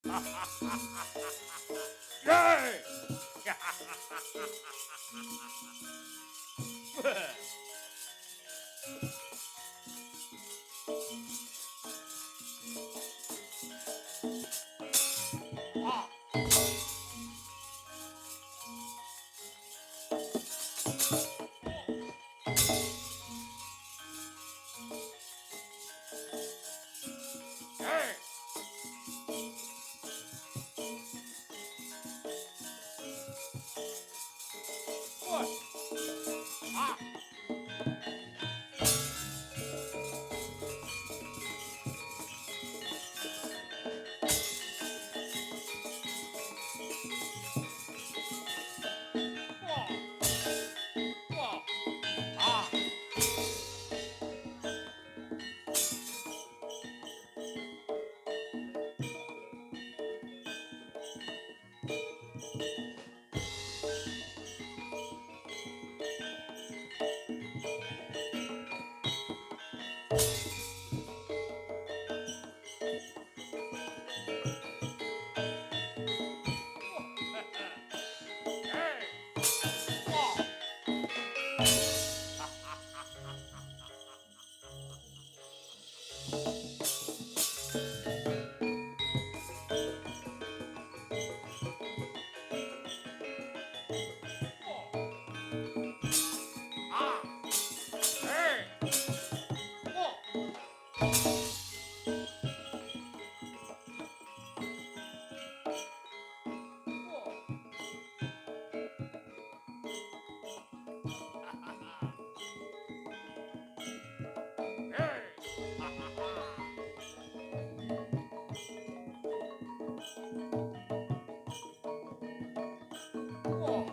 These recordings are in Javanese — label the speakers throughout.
Speaker 1: Yeay! Ah, yeay! Wah, ah, wah, wah, ah, yeay! Wah, wah, ah, hey, wah, wah, hey, wah,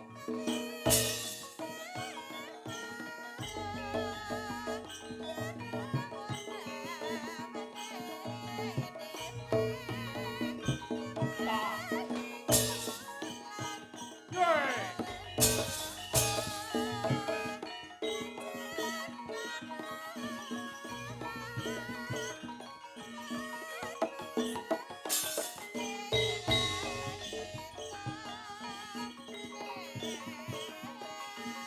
Speaker 1: wah, yeay!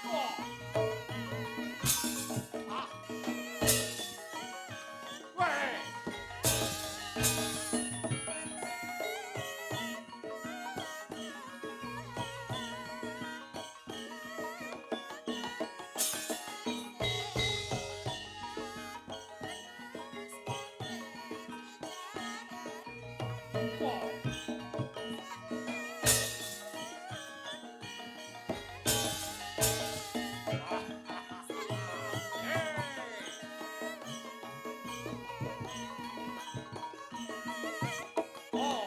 Speaker 1: Wah, ah, wey! Wah, ah, hey! Oh,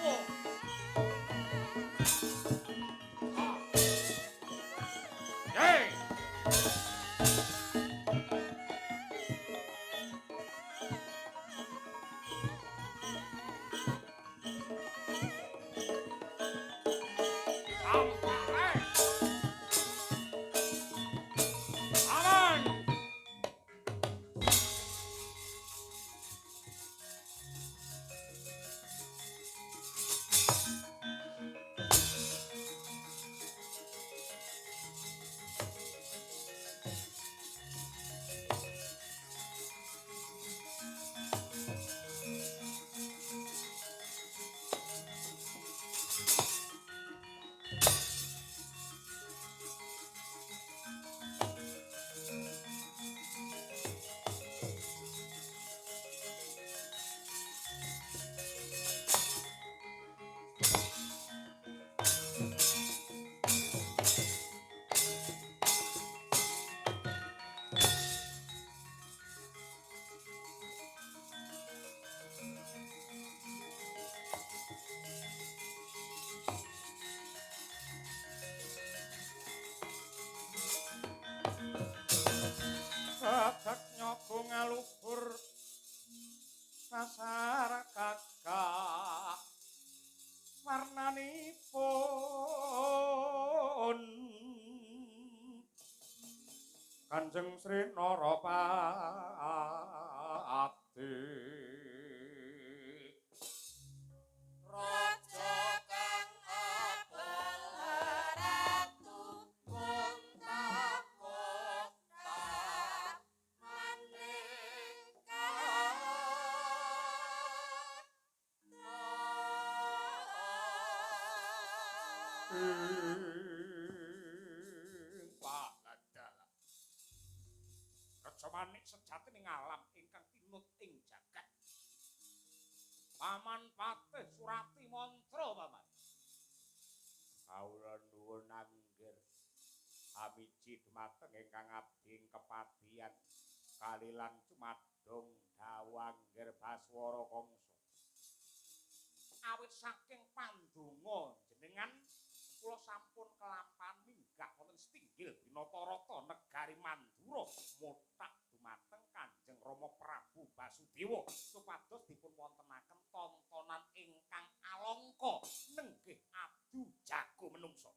Speaker 1: wah, ah, yeay! Sampai, aman! Gagak nyogo ngaluhur sasar gagak warnanipun Kanjeng Sri Narapati Raja Manik sejatining alam ingkang tinut ing jagat. Paman Patih Surati mantra paman. Kawula nuwun angger amiji dumateng ingkang abdi ing kepatihan kalilan cumadong dawangger Baswara Kangsa. Awit saking pandonga jenengan kula sampun kelampahan minggah wonten setinggil Binatarata negari Mandura motak dumateng Kanjeng Rama Prabu Basudewa supados dipun wontenaken tontonan ingkang alangka nenggih adu jago menungsa.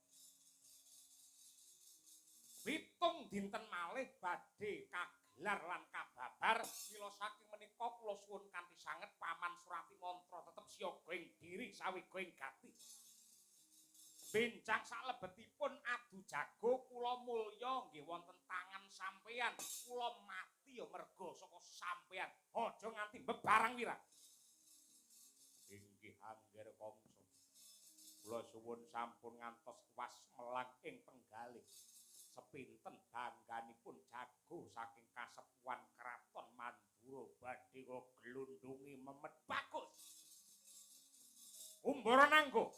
Speaker 1: Pitung dinten malih badhe kagelar lan kababar mila saking menika kula suwun kanthi sanget Paman Surati mantra tetep siaga ing diri sawiga ing gati. Benjang salebetipun adu jago kula mulya nggih wonten tangan sampeyan. Kula mati ya merga saka sampeyan. Aja nganti bebarang wirang. Inggih angger Kangsa. Kula suwun sampun ngantos kuwas melang ing penggalih. Sepinten bangganipun jago saking kasepuhan kraton Mandura badhe glundungi memet bagus. Umbara nanggo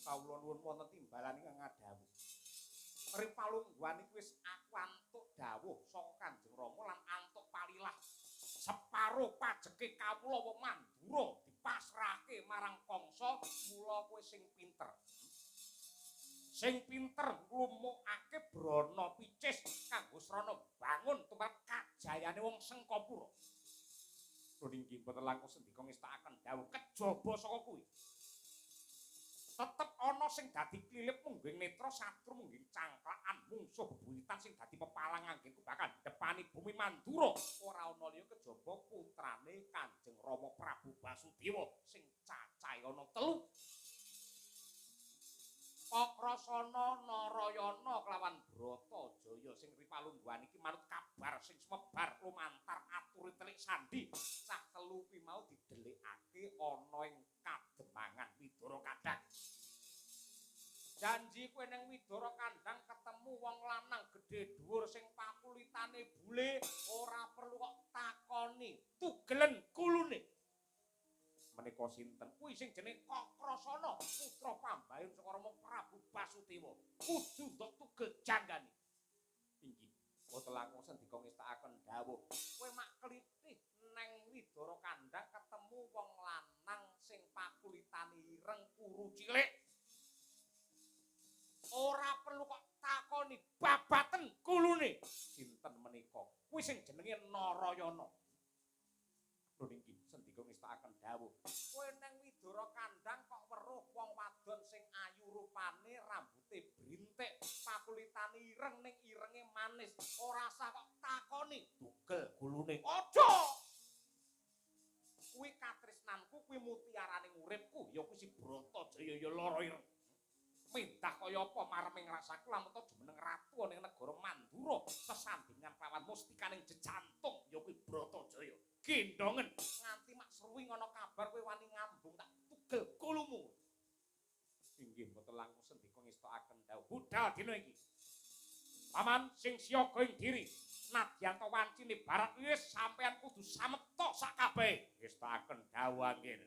Speaker 1: kawula nuwun wonten timbalan ingkang ngadhawuh. Ripalungguhan iki wis aku antuk dawuh saka Kanjeng Rama lan antuk palilah. Separo pajeke kawula wong Mandura dipasrahke marang Kangsa, mula kowe sing pinter. Sing pinter nglumukake brana picis kanggo srana bangun tumrap kajayane wong Sengkapura. Nggih mboten langkung sendika ngestakaken dawuh kejaba saka kuwi. Tetep ana sing dadi klilip mungging netra satru mungging cangklakan mungsuh bebuyutan sing dadi pepalang anggenku bakal depani bumi Mandura ora ana liya kejaba putrane Kanjeng Rama Prabu Basudewa sing cacahe ana 3. Pakrasana Narayana kelawan Bratajaya sing ripalungguhan iki manut kabar sing sumebar lumantar aturi telik sandi cah 3 kuwi mau didelikake ana ing Kademangan Widara Kandhang. Janji kowe ning Widara Kandhang ketemu wong lanang gedhe dhuwur sing pakulitane bule ora perlu kok takoni tugelen kulune. Menika sinten? Kuwi sing jenenge Kakrasana, putra pambayun saka Rama Prabu Basudewa. Kudu ndok tugel janggane. Inggih, boten langkung sendika ngestakaken dawuh. Kowe mak klithih neng Widara Kandhang ketemu wong lanang sing pakulitane ireng kuru cilik. Ora perlu kok takoni babaten kulune. Sinten menika? Kuwi sing jenenge Narayana. Lho niki sendika ngestakaken dawuh. Kowe nang Widara Kandhang kok weruh wong wadon sing ayu rupane, rambute brintik, pakulitane ireng ning irenge manis. Ora usah kok takoni tugel gulune. Aja. Kuwi katresnanku, kuwi mutiarane uripku, ya kuwi si Bratajaya ya lara ireng. Mendah kaya apa mareming rasaku lamun to jumeneng ratu ning negara Mandura sesandingan pawan mustikaning jejantung ya kuwi Bratajaya. Gendongen nganti mak seruwing ana kabar kowe wani ngambung tak tugel kulumu. Inggih mboten langkung sendika ngestakaken dawuh budal dina iki. Paman sing siaga ing diri nadyan to wancine barat wis sampean kudu sameta sak kabeh. Ngestakaken dawuh anggen.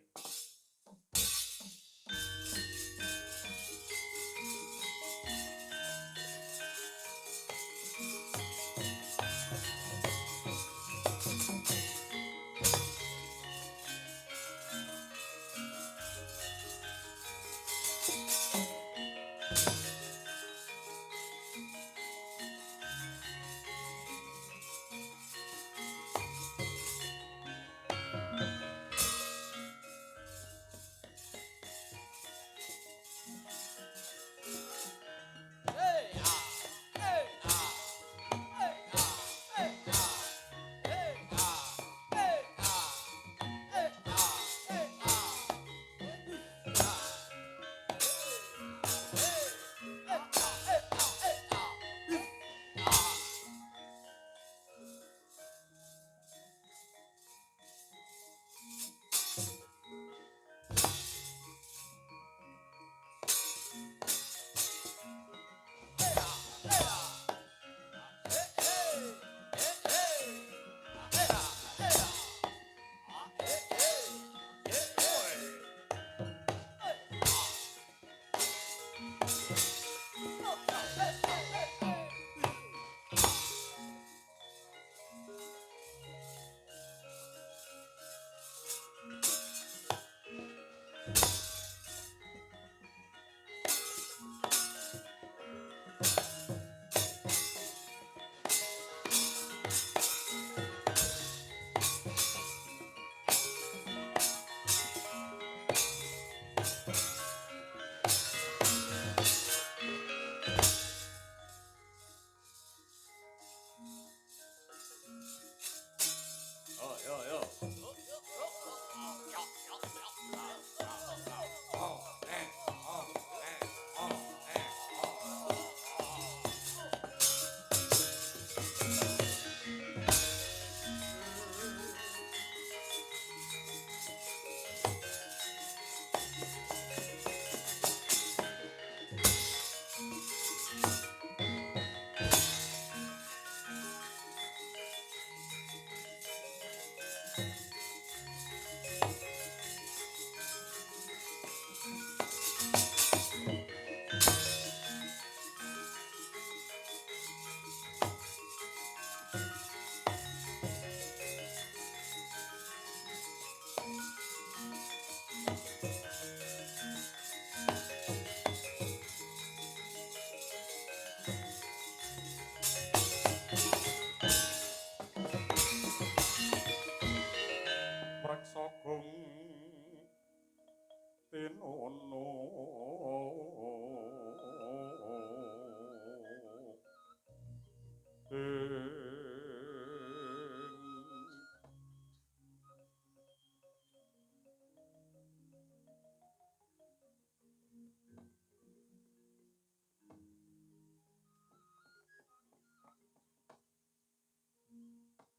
Speaker 1: Wono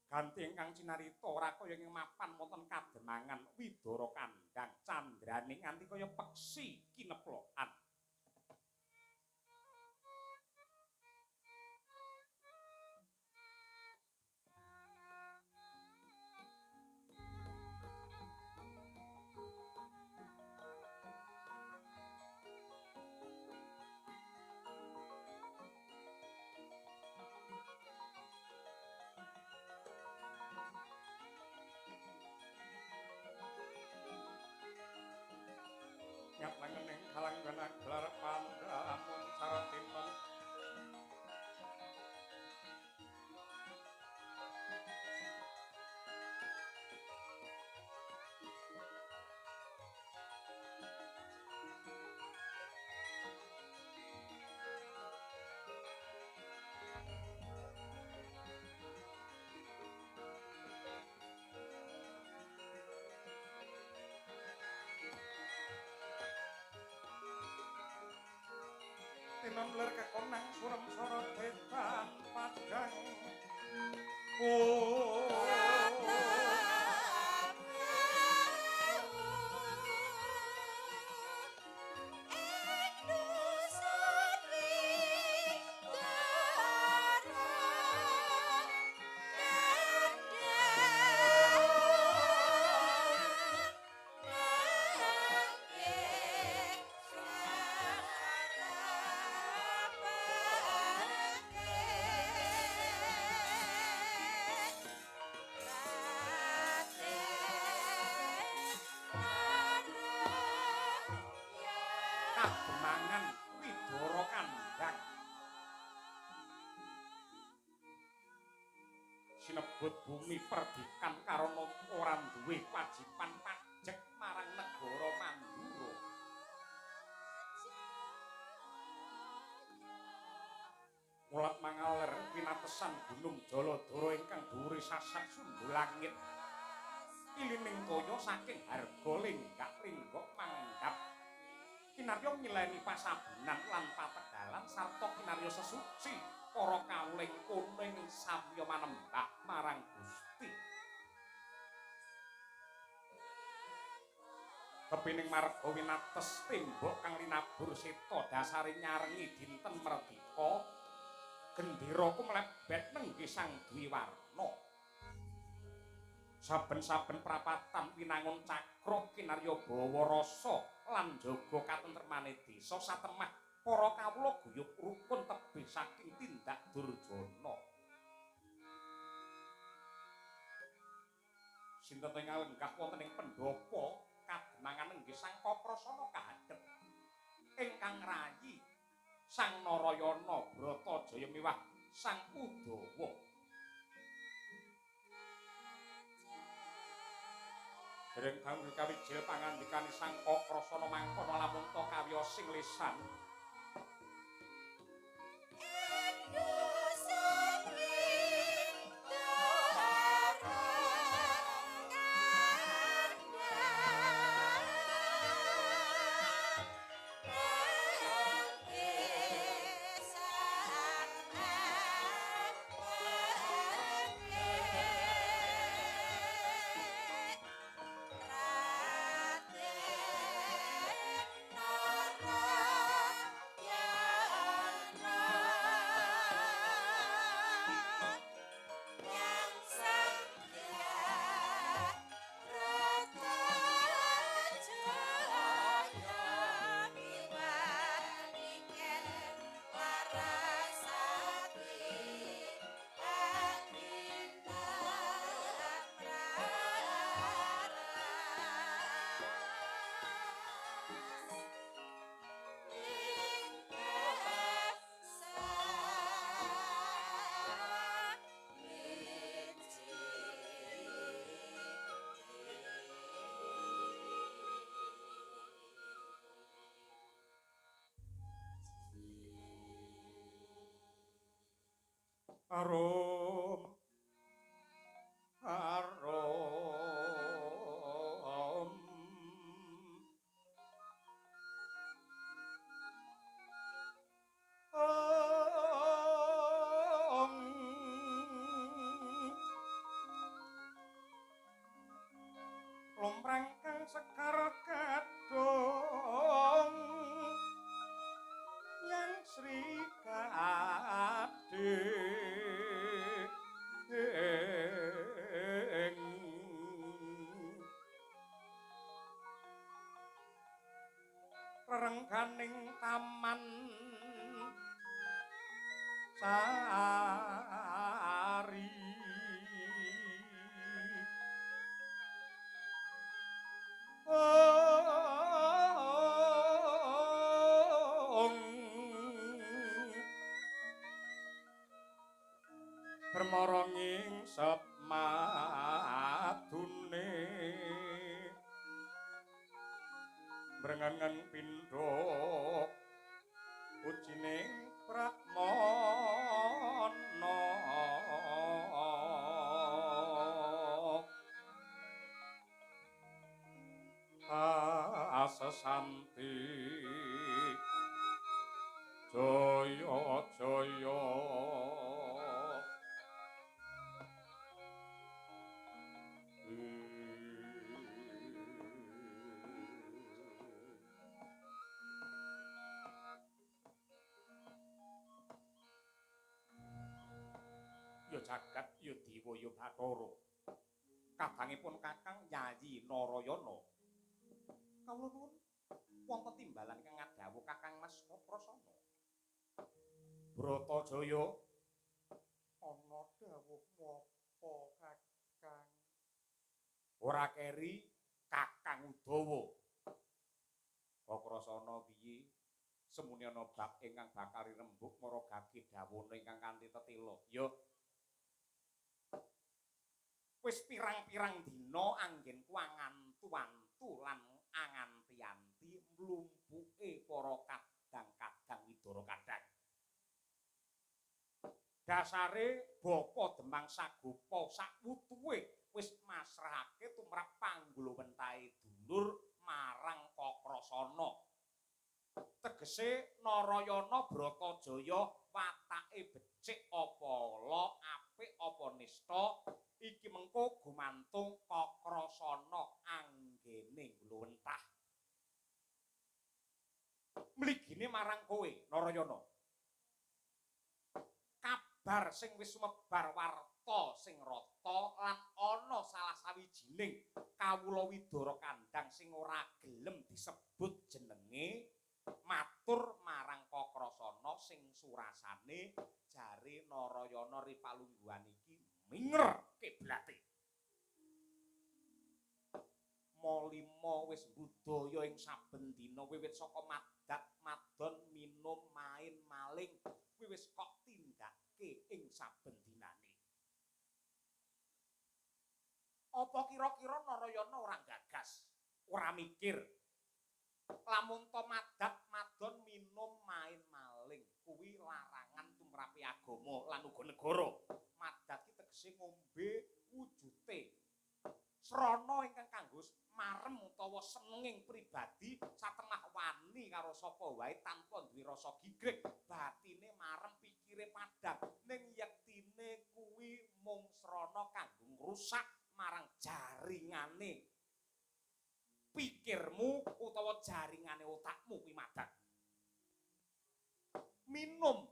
Speaker 1: ganti ingkang cinarita ora kaya ing mapan wonten kademangan widara kandhang candraning nganti kaya peksi kineplokan. Nyat langening kalanggana gelar pandamun saratinon tinon ler kekonang surem sorot edan padang kademangan widara kandhang sinebut bumi perdikan karana ora duwe wajiban pajek marang negara Mandura. Mulat mangaler pinatesan Gunung Jaladara ingkang dhuwure sasak sundul langit. Ilining toya saking harga lenggak-lenggok manggap kinarya nyileni pasabenan lan pategalan sarta kinarya sesuci para kawuling kuning samya manembah marang Gusti. Kepining marga winates tembok kang linabur seta dasare nyarengi dinten merdeka genderaku mlebet nenggih sang Dwiwarna. Saben-saben prapatan pinangun cakra kinarya bawa rasa lan jaga katentremane desa satemah para kawula guyub rukun tebih saking tindak Durjana. Sinten ingkang lenggah wonten ing pendhapa kademangan inggih Sang Kaprasana kahadet ingkang rayi Sang Narayana Bratajaya miwah Sang Udawa. Dereng kanggo kawijil pangandikane Sang Kaprasana mangkono lamun ta kawiyos sing lisan arum arum lumrang kang sekar kadung yang Sri Kading rengganing taman sari bermoronging semadune brengangan pindho ujining Pramana asesanti jaya jaya ya jagat ya dewa ya bathara kadangipun Kakang Yayi Narayana kawula nuwun wonten timbalan kang ngadhawuh Kakang Mas Prasana Bratajaya ana dawuh apa Kakang ora keri Kakang Udawa Prasana piye semuni ana bab ingkang bakal rembug maragake dawuhna ingkang kanthi tetela ya wis pirang-pirang dina anggenku angantu-antu lan anganti-anti mlumpuke para kadang-kadang widara kadang. Dasare bapa Demang Sagopa sakwutuhe wis masrahake tumrap panggulawentahe dulur marang Kakrasana. Tegese Narayana Bratajaya watake becik apa ala apik apa nista iki mengko gumantung Kakrasana anggene ngluwentah. Mligine marang kowe Narayana. Kabar sing wis sumebar warta sing rata lan ana salah sawijining kawula widara kandhang sing ora gelem disebut jenenge matur marang Kakrasana sing surasane jare Narayana Ripalungguhan iki minger kiblate. Molima wis budaya ing saben dina wiwit saka madat madon minum main maling wis kok tindake ing saben dinane. Apa kira-kira Narayana ora gagas, ora mikir lamun to madat madon minum main maling kuwi larangan tumrape agama lan uga negara. Madat ki tegese ngombe wujute srana ingkang kanggo marem utawa senenging pribadi satengah wani karo sapa wae tanpa duwe rasa gigrek batine marem pikire padhang ning yektine kuwi mung srana kanggo ngrusak marang jaringane pikirmu utawa jaringane otakmu kuwi madat. Minum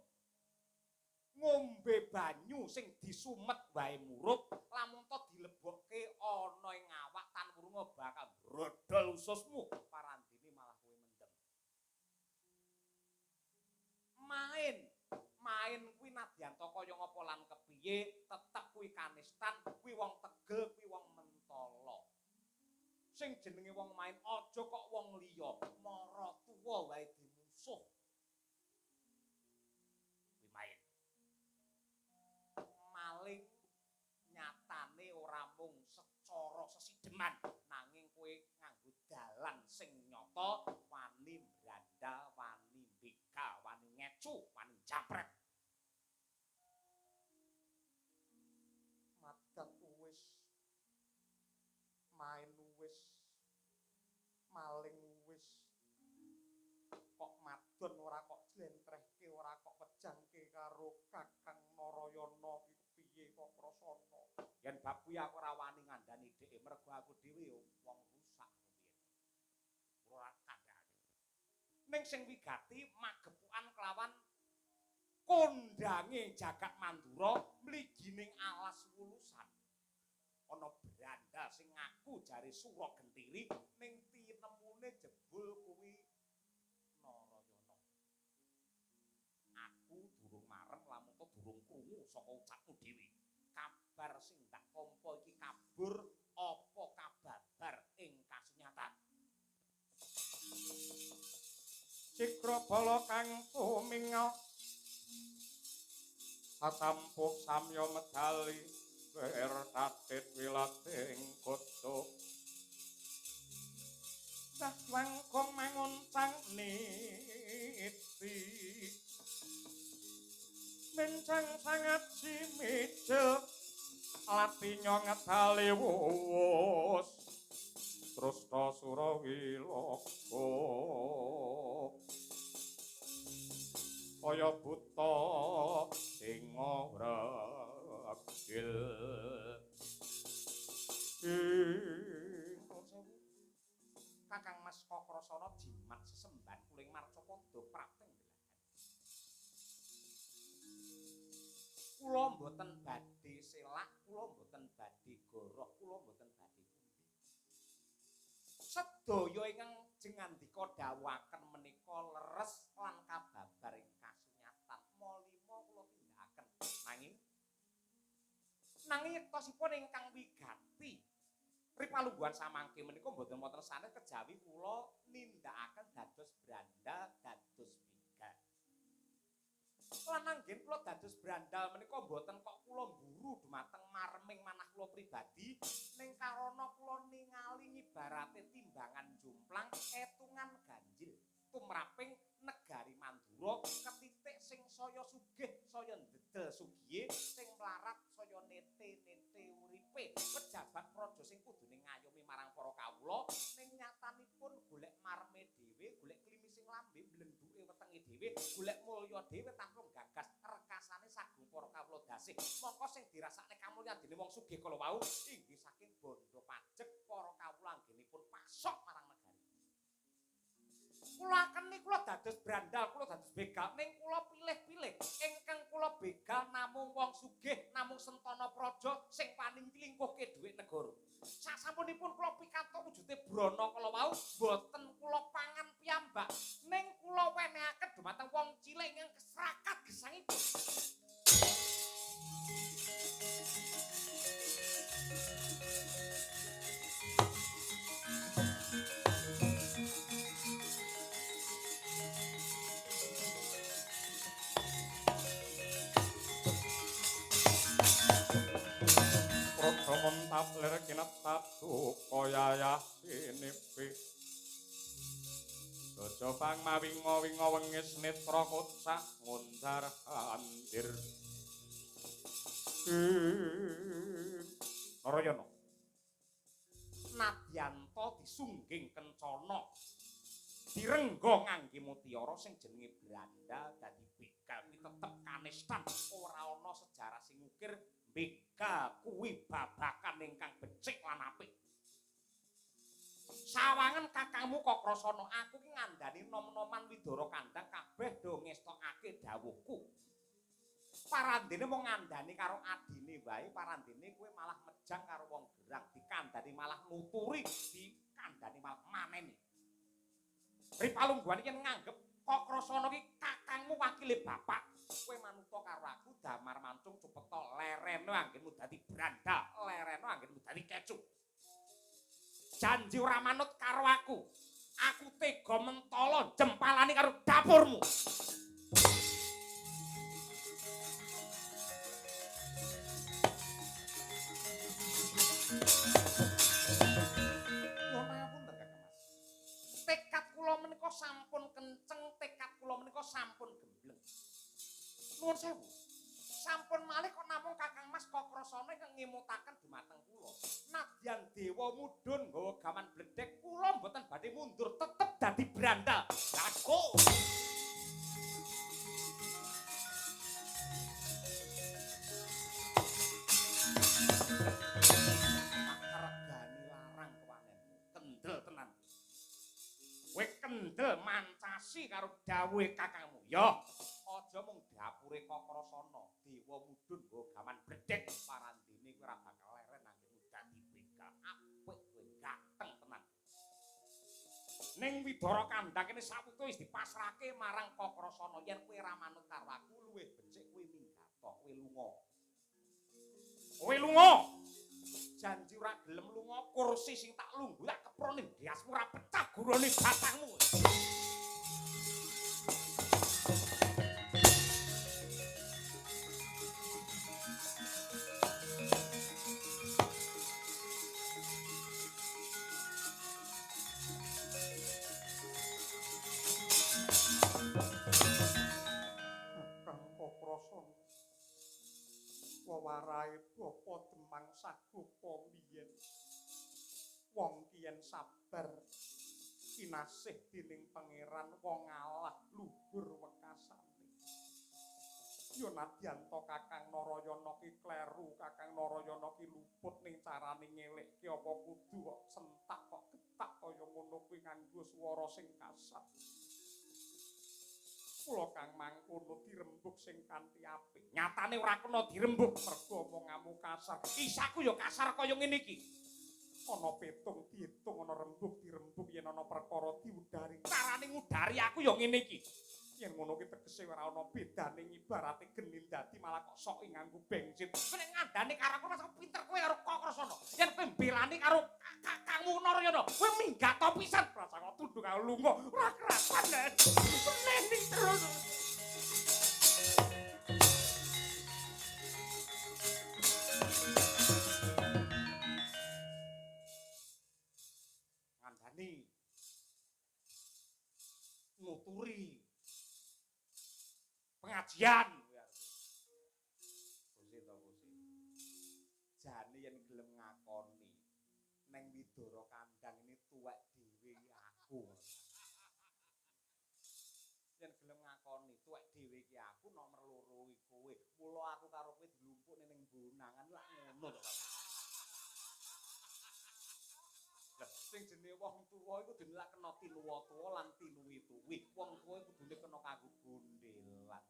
Speaker 1: ngombe banyu sing disumet wae murup lamun to dilebokke ana ing awak tan wurunga bakal brodol ususmu parandene malah kowe mendem. Main kuwi nadyan to kaya ngapa lan kepiye tetep kuwi kanistan kuwi wong tegel kuwi wong mentala. Sing jenenge wong main aja kok wong liya mara tuwa wae dimusuh. Kuwi main. Maling nyatane ora mung secara sesideman nanging kowe nganggo dalan sing nyata wani brandal wani begal wani ngecu wani japret maling wis kok madon ora kok jlentrehke ora kok wejangke karo Kakang Narayana iki piye kok krasana. Yen bab kuwi aku ora wani ngandani dheke mergo aku dhewe wong rusak rumiyin. Ora kandhane. Ning sing wigati magepukan kelawan kondange Jagat Mandura mligining alas wulusan. Ana brandal sing ngaku jare Sura Gentiri ning tinemune jebul kuwi Narayana. Aku durung marem lamun to durung krungu saka ucapmu dhewe. Kabar sing ndak tampa iki kabur apa kababar ing kasunyatan. Cikra bala kang tuminga atampuh samya medali wer tatit wilating kutha dah wangkong mangoncang niti mencang sangat simicil latinyo ngedali wus Trusna Surawilaka kaya buta sing ragil Kakang Mas Kakrasana jimat sesemban kuling Marcapada prapting belahan. Kula mboten badhe selak, kula mboten badhe goroh, kula mboten badhe pundi. Sedaya ingkang jengandika dawuhaken menika leres lan kababar ing kasunyatan. Molima kula tindakaken. Nanging yektosipun ingkang wigati Ripalungguhan samangke menika mboten wonten sanes kejawi kula nindakaken dados brandal dados begal. Lan anggen kula dados brandal menika mboten kok kula mburu dumateng marming manah kula pribadi ning karana kula ningali ngibarate timbangan jomplang etungan ganjil tumraping negari Mandura ketitik sing saya sugih saya ndedel sugihe sing mlarat saya nete-nete uripe pejabat praja sing kudune ngayomi marang para kawula ning nyatanipun golek marme dhewe golek klimising lambe blenduke wetenge dhewe golek mulya dhewe tanpa gagas rekasane sagung para kawula dasih mongko sing dirasakne kamulyan dening wong sugih kala wau inggih saking bondo pajek para kawula anggenipun pasok marang negari. Kula keni kula dados brandal, kula dados begal ning kula pilih-pilih. Ingkang kula begal namung wong sugih, namung sentana praja sing paning nglingkuhke dhuwit negara. Sasampunipun kula pikantuk wujude brana kala wau, boten kula pangan piyambak, ning kula wenehaken dumateng wong cilik ingkang keserakat gesangipun. Mentap lir kinetap kaya sinipi Dojo bang mawinga-winga wengis netra kocak ngundar andir Narayana Nadyanto disungging kencana direngga ngangge mutiara sing jenenge brandal dadi begal kuwi tetep kanistan ora ana sejarah sing ngukir begal kuwi babakan ingkang becik lan apik. Sawangen kakangmu Kakrasana aku ki ngandani nom-noman Widara Kandhang kabeh do ngestokake dawuhku. Parandene mung ngandani karo adine wae, parandene kowe malah mejang karo wong gerang, dikandani malah nuturi, dikandani malah maneni. Ripalungguhan iki nganggep Kakrasana ki kakangmu wakile bapak. Kowe manuta karo aku damar mancung cepeta lereno anggenmu dadi brandal, lereno anggenmu dadi kecu. Janji ora manut karo aku. Aku tega mentala jempalani karo dapurmu. Tekad kula menika sampun kenceng, tekad kula menika sampun gembleng. Nuwun sewu. Sampun malih kok namung Kakang Mas Kakrasana ingkang ngemutaken dumateng kula. Nadyan dewa mudhun nggawa gaman bledhek kula mboten badhe mundur berandal. Aku. Regani larang kewanenmu. Kendel tenan. Kowe kendel mancasi karo dawuhe kakangmu. Ya, aja mung dapure Kakrasana, Dewa Mudun nggo gaman bledhek parandene kowe ora bakal leren nanging dadi begal. Apik kowe ganteng tenan. Ning Widara Kandhang kene saputu wis dipasrahke marang Kakrasana. Yen kowe ora manut karo aku luwih becik kowe minggat, kowe lunga. Kowe lunga. Janji ora gelem lunga, kursi sing tak lungguh tak keprone ndiasmu ora pecah gurone batangmu. Wawarahe bapa Demang Sagopa mbiyen wong kiyen sabar kinasih dening pangeran wong alah luhur wekasane yo nadyan to Kakang Narayana ki kleru Kakang Narayana ki luput ning carane ngelekke apa kudu kok sentak kok getak kaya ngono kuwi nganggo swara sing kasar. Kula kang mangkono dirembuk sing kanthi apik. Nyatane ora kena dirembuk mergo omonganmu kasar. Isaku ya kasar kaya ngene iki. Ana petung diitung ana rembuk dirembuk yen ana perkara diudari. Carane ngudari aku ya ngene iki. Yen ngono ki tegese ora ana bedane ngibarate genil dadi malah kok sok nganggo bensin. Nek ngandani karo aku rasa pinter kowe karo Kakrasana. Yen kowe mbelani karo kakangmu Narayana, kowe minggat to pisan rasa kok tunduk karo lunga. Ora kerasan. Meneni terus. Ngandani nguturi pengajian jane yen gelem ngakoni neng Widara Kandhang ini tuwek dhewe aku yen gelem ngakoni tuwek dhewe iki aku nomor loro iki kowe mula aku karo kowe dilumpuk ning bonangan lak ngono to lah sing jenenge wong tuwa iku dene lak kena tinuwa-tuwa lan tinuwi-tuwi wong tuwa kudune kena kanggo gondelan.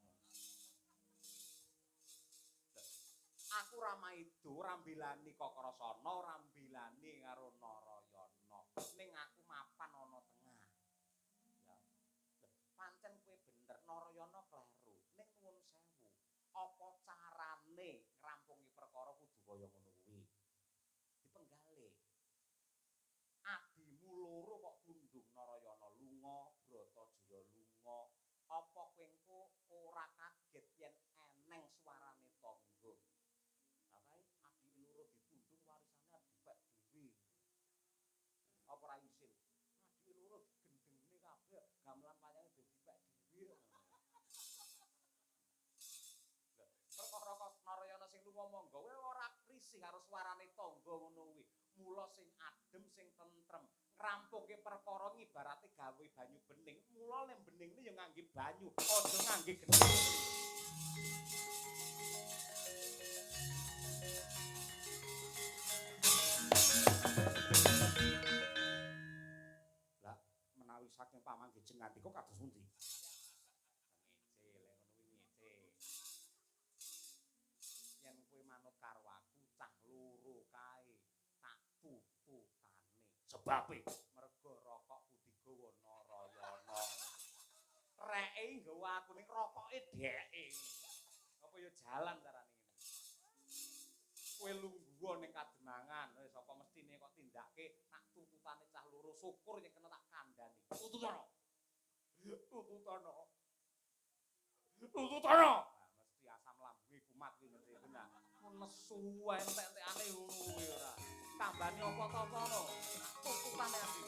Speaker 1: Aku ora maido ora mbelani Kakrasana ora mbelani karo Narayana ning aku mapan ana tengah ya pancen kowe bener Narayana kleru ning nuwun sewu apa carane ngrampungi perkara kudu kaya ngono kuwi dipenggalih adimu loro kok tundung Narayana lunga Bratajaya lunga apa kowe engko ora kaget yen eneng suarane tangga ditundung warisane dipek dhewe. Apa ora isin? Adike loro digendengne kabeh, gamelan payange dipek dhewe. Lah, perkara kok Narayana sing lunga monggo kowe ora risih karo swarane tangga ngono kuwi. Mula sing adem sing tentrem. Ngrampunge perkara ngibarate gawe banyu bening. Mula nek beningne ya ngangge banyu, aja ngangge gendhing. Menawi saking pamanggijen ngandika kados pundi? Yen kowe manut karo aku cah loro kae tak tututane. Sebabe mergo rokokku digawa Narayana. Reke nggawa aku ning rokoke dheke. Apa ya jalan carane ngene. Kowe lungguh ning kademangan wis apa mestine kok tindakke tak tututane cah loro syukur yen kena tak kandhani. Tututana. Tututana. Tututana. Mesti asam lambunge kumat kuwi mesti benar. Nesu entek-entekane ngono kuwi ora. Tambani apa to kono? Tututane ati.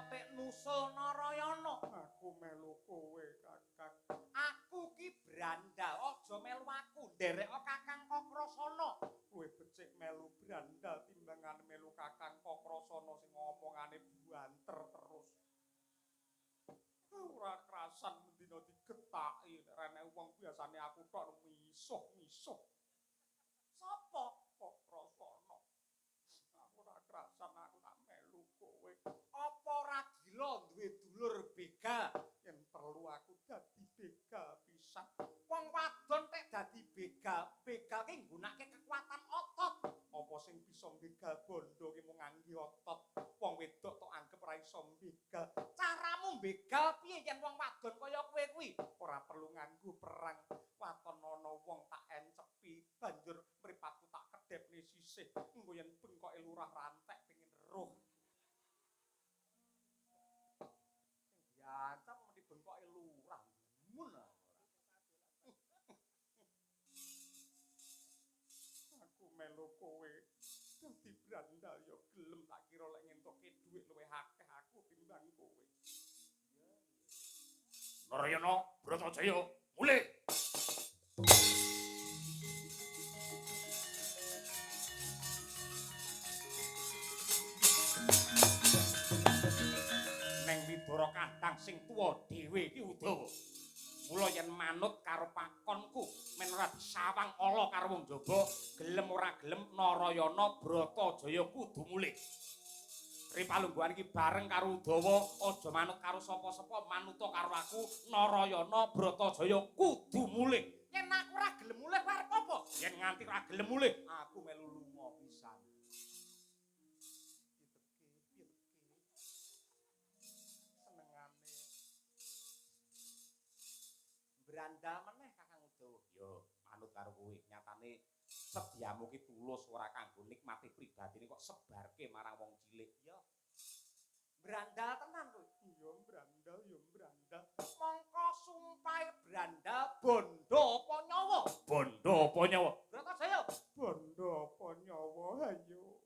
Speaker 1: apotek nusul Narayana.
Speaker 2: Aku melu kowe, Kakang.
Speaker 1: Aku ki Brandal, aja melu aku, nderek Kakang Kokrasana.
Speaker 2: Kowe becik melu Brandal timbangan melu Kakang Kokrasana sing ngomongane buanter terus. Ora krasan mendina digetaki nek rene wong biasane aku tok misuh-misuh.
Speaker 1: Sapa?
Speaker 2: Kokrasana. Aku ora krasan aku tak melu kowe.
Speaker 1: Apa ora gila duwe dulur begal?
Speaker 2: Yen perlu aku dadi begal pisan.
Speaker 1: Wong wadon tek dadi begal, begal ki nggunakake kekuatan otot.
Speaker 2: Apa sing bisa begal bondo ki mung ngangge otot. Wong wedok tok anggap ora iso begal.
Speaker 1: Caramu begal piye yen wong wadon kaya kowe kuwi?
Speaker 2: Ora perlu nganggo perang. Waton ana wong tak encepi, banjur mripatku tak kedhepne sisih. Engko yen bengkoke lurah rantek pengin roh.
Speaker 1: Sing diancam mesti bengkoke lurah. Mun.
Speaker 2: Aku melu kowe dadi Brandal ya gelem tak kira lek ngentuke dhuwit luwih akeh aku timbang kowe.
Speaker 3: Narayana, Bratajaya, mulih.
Speaker 1: Neng Widara Kandang sing tuwa dhewe iki Udawa. Mula yen manut karo pakonku, men ora disawang ala karo wong jaba, gelem ora gelem Narayana Bratajaya kudu mulih. Ripalungguhan iki bareng karo Udawa, aja manut karo sapa-sapa, manuta karo aku, Narayana Bratajaya kudu mulih. Yen aku ora gelem mulih kuwi arep apa? Yen nganti ora gelem mulih, aku melu lunga pisan.
Speaker 2: Senengane
Speaker 1: Brandal meneh Kakang Udawa. Yo, manut karo kowe. Nyatane sediamu ki tulus ora kanggo nikmati pribadine kok sebarke marang wong cilik. Yo. Brandal tenan kowe.
Speaker 2: iya Brandal ya Brandal.
Speaker 1: Mongko sumpahe Brandal bondo apa nyawa?
Speaker 3: Bondo apa nyawa?
Speaker 1: Bratajaya.
Speaker 2: Bondo apa nyawa ayo.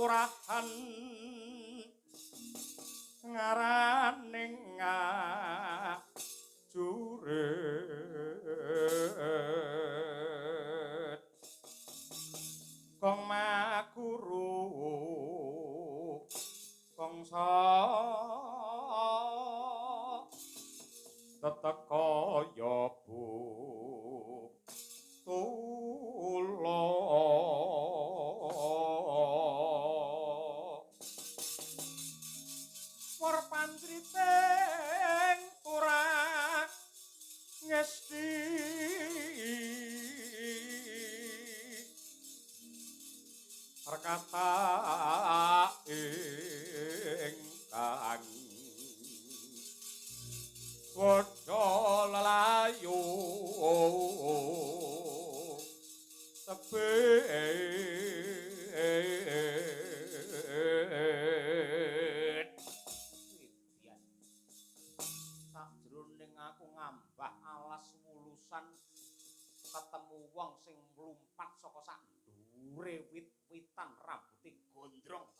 Speaker 2: Murahan ngaraning ngajuret kong makuru kongsa teteka ya bu tulo war panjriting turang ngesti kata ingkang waca lelayu tebet
Speaker 1: Sajroning aku ngambah alas wulusan ketemu wong sing mlumpat saka sak ndure wit-witan rambuté gondrong.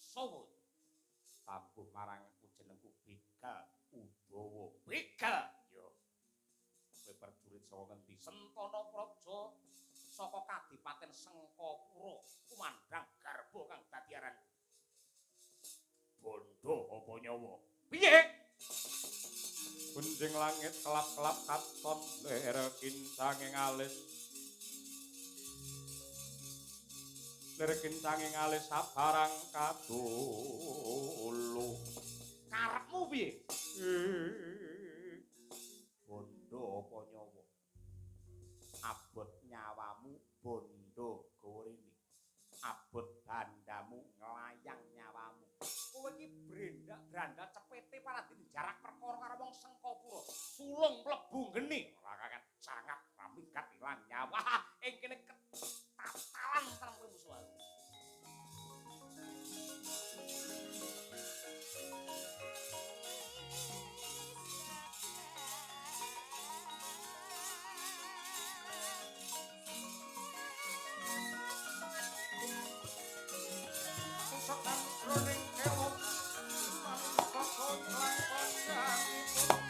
Speaker 1: Sowo tambuh marang aku jenengku Begal Udawa. Begal yo. Kowe prajurit saka ngendi? Sentana Praja saka Kadipaten Sengkapura, kumandhang garba kang dadi aran
Speaker 3: Bondo apa nyawa?
Speaker 1: piye?
Speaker 2: Gunjing langit kelap-kelap katon ler kincanging alis ler kincanging alis sabarang kadulu
Speaker 1: Karepmu piye? Bondo apa nyawa? Abot nyawamu bondo gorene. Abot bandamu nglayang nyawamu. Kowe iki brandal cepete paradene jarak perkara karo wong Sengkapura. Sulung mlebu geni. Ora kakan sangat pamikat ilang nyawa. Ing kene ketatalan tenan musuh aku.
Speaker 2: setan roning kelok paling koko lan panjangipun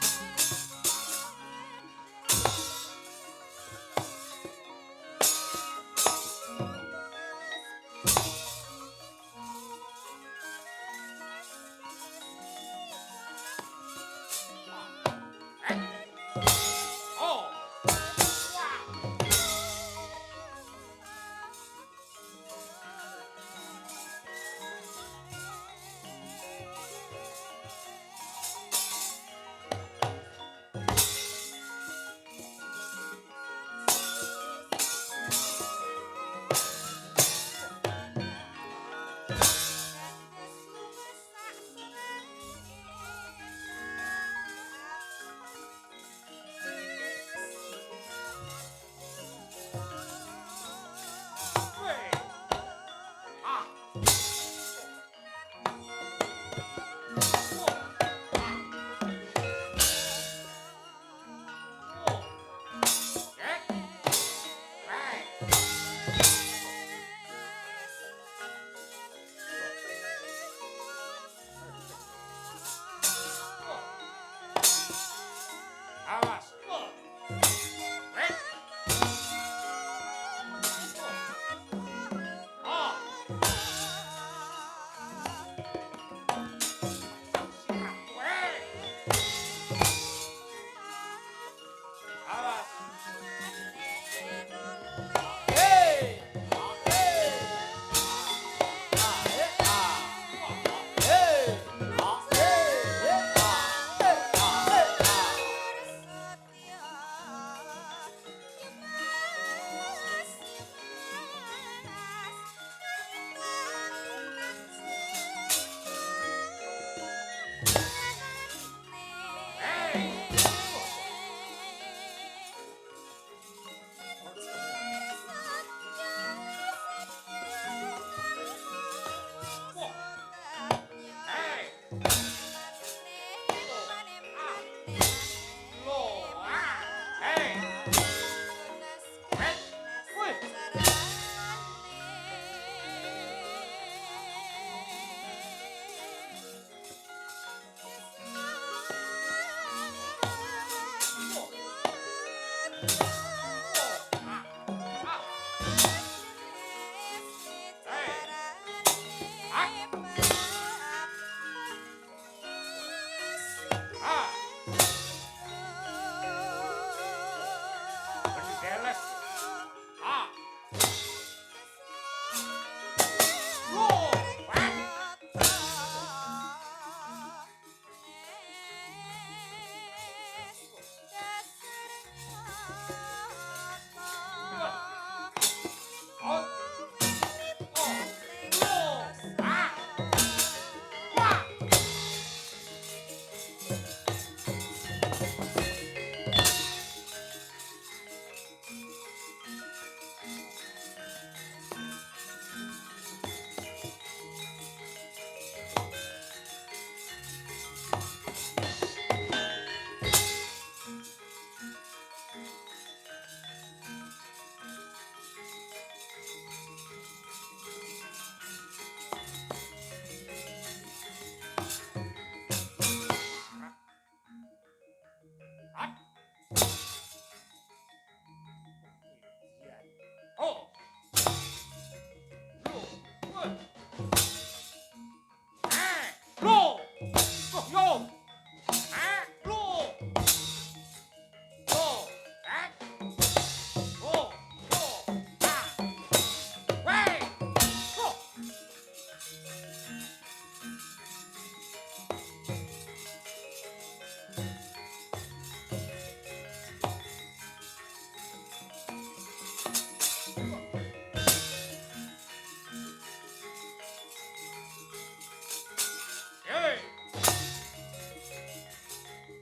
Speaker 1: Hei.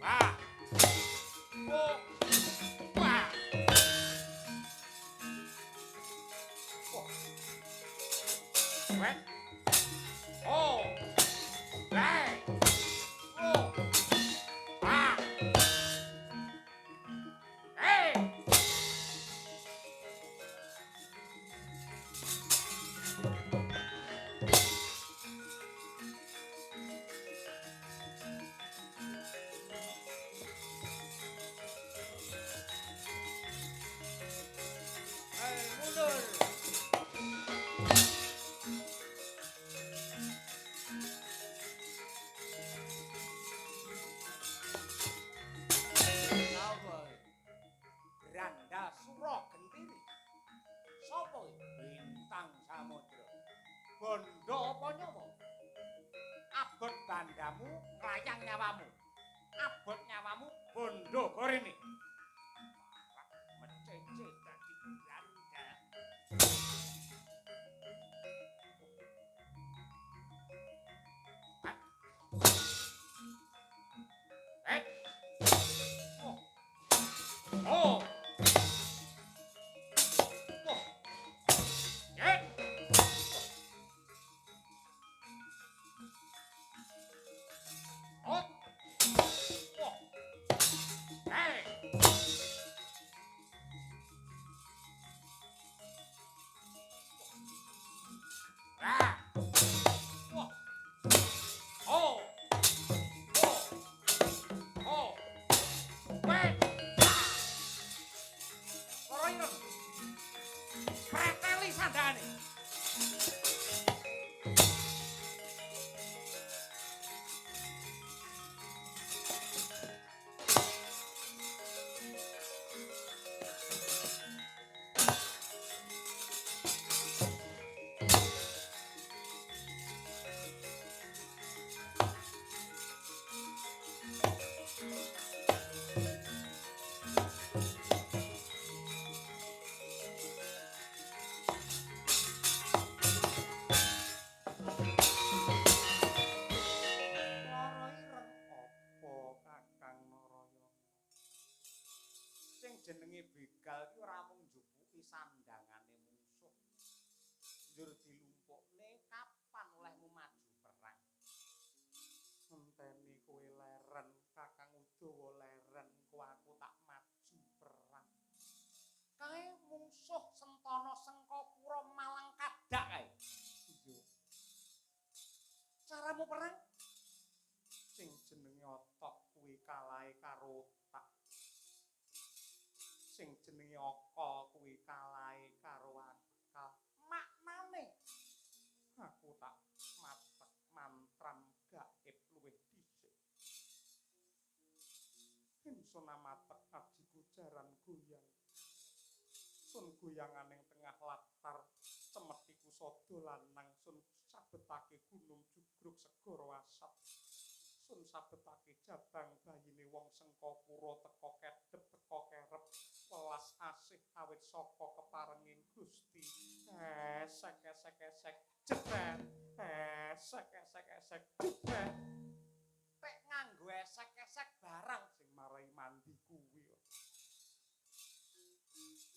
Speaker 1: Wah. Oh. Wah. Wet. Oh. Hey. Oh. Ah. Hey. Hey, mundur. Sapa? Granda Sura Gentiri. Sapa? Bintang Samudra. Bondo apa nyawa? Abot bandamu, nglayang nyawamu. Abot nyawamu, bondo gorene. Mecece dadi Granda. Eh. Oh. Oh. Oh. Eh. Oh. Oh. Hey. Ah. Oh. Oh. Oh. Oh. Weh. Loro ireng. Preteli sandane. Loro ireng apa Kakang Narayana? Sing jenenge begal ki ora mung njupuki sandangane mungsuh. Njur dilumpukne kapan olehmu maju perang.
Speaker 2: Ngenteni kowe leren, Kakang Udawa leren, kok aku tak maju perang.
Speaker 1: Kae mungsuh Sentana Sengkapura malang kadak kae.
Speaker 2: Iya,
Speaker 1: Caramu perang
Speaker 2: sing jenenge otot kuwi kalahe karo otak. Sing jenenge akal kuwi kalahe karo akal.
Speaker 1: maknane.
Speaker 2: Aku tak matek mantram gaib luwih dhisik. Insuna matek ajiku jaran goyang. Sun goyanganing tengah latar cemetiku sada lanang sun sabetake gunung jugruk segara asap. Sun sabetake jabang bayine wong Sengkapura teka kedhep teka kerep welas asih awit saka keparenging Gusti. Esek esek esek jebret. Esek esek esek jebret.
Speaker 1: Tek nganggo esek-esek barang
Speaker 2: Sing marai mandi kuwi.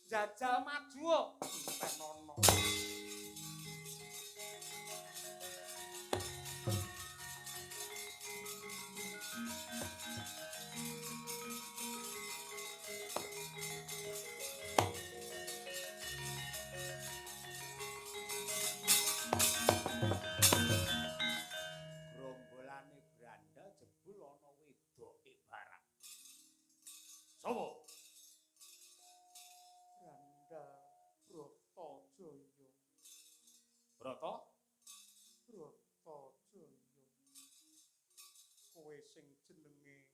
Speaker 1: jajal maju.
Speaker 2: Tenono.
Speaker 1: Grombolane Granda jebul ana wedoke barang.
Speaker 3: Sapa?
Speaker 2: Randa Bratajaya.
Speaker 3: Brata?
Speaker 2: Bratajaya. Kowe sing jenenge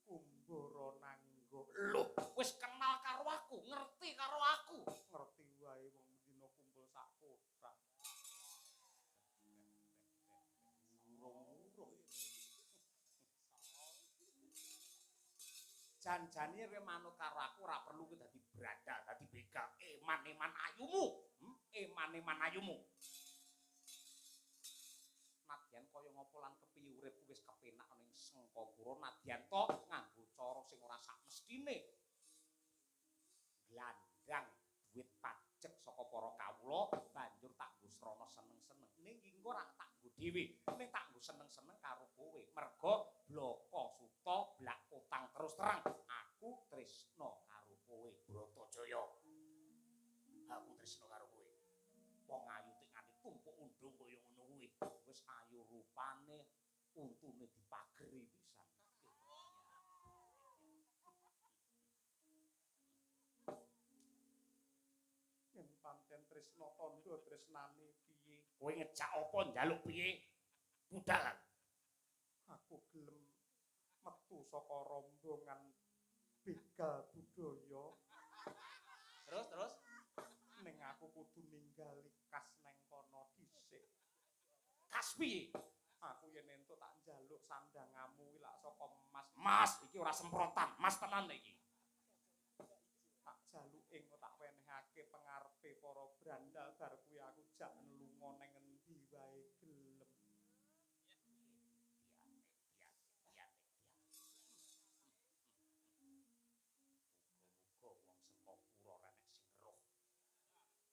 Speaker 2: Kumbara Nangga.
Speaker 1: Loh, wis kenal karo aku, ngerti karo aku.
Speaker 2: Ngerti wae wong dina kumpul sak kota.
Speaker 1: Urung-urung. Jan-jane kowe manut karo aku ora perlu kowe dadi brandal, dadi begal. Eman-eman ayumu. Eman-eman ayumu. Nadyan kaya ngopo lan kepiye uripku wis kepenak ning Sengkapura nadyan to nganggo cara sing ora sak mestine. Glandang duit pajek saka para kawula banjur tak nggo srana seneng-seneng. Ning engko ora tak nggo dhewe, ning tak nggo seneng-seneng karo kowe. Merga bloko suta blak utang terus terang. Aku tresna karo kowe, Bratajaya. Aku tresna karo kowe. Wong ayu tik nganti tumpuk undung kaya ngono kuwi. Wis ayu rupane, untune dipageri pisan.
Speaker 2: Yen pancen tresna tandha tresnane piye?
Speaker 3: Kowe ngejak apa njaluk piye? Budal.
Speaker 2: Aku gelem metu saka rombongan begal budaya.
Speaker 1: Terus
Speaker 2: Ning aku kudu ninggali kas neng kono dhisik.
Speaker 1: kas piye?
Speaker 2: Aku yen entuk tak njaluk sandangamu kuwi lak saka emas.
Speaker 1: Mas, iki ora semprotan, Mas tenan iki.
Speaker 2: Tak jaluk engko tak wenehake pengarepe para brandal bar kuwi aku jak lunga ning endi wae gelem.
Speaker 1: Muga wong Sengkapura renek sing roh.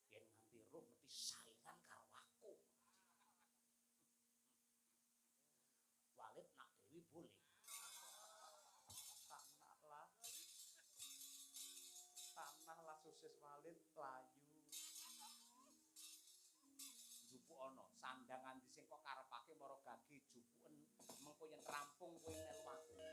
Speaker 1: Yen nganti roh mesti saingan karo aku. Walid nak dewi boleh.
Speaker 2: Tanah lah sosis walid layu.
Speaker 1: Jupuk ana sandangan di sing kok karepake mara gage jupuken mengko yen rampung kowe melu aku ya.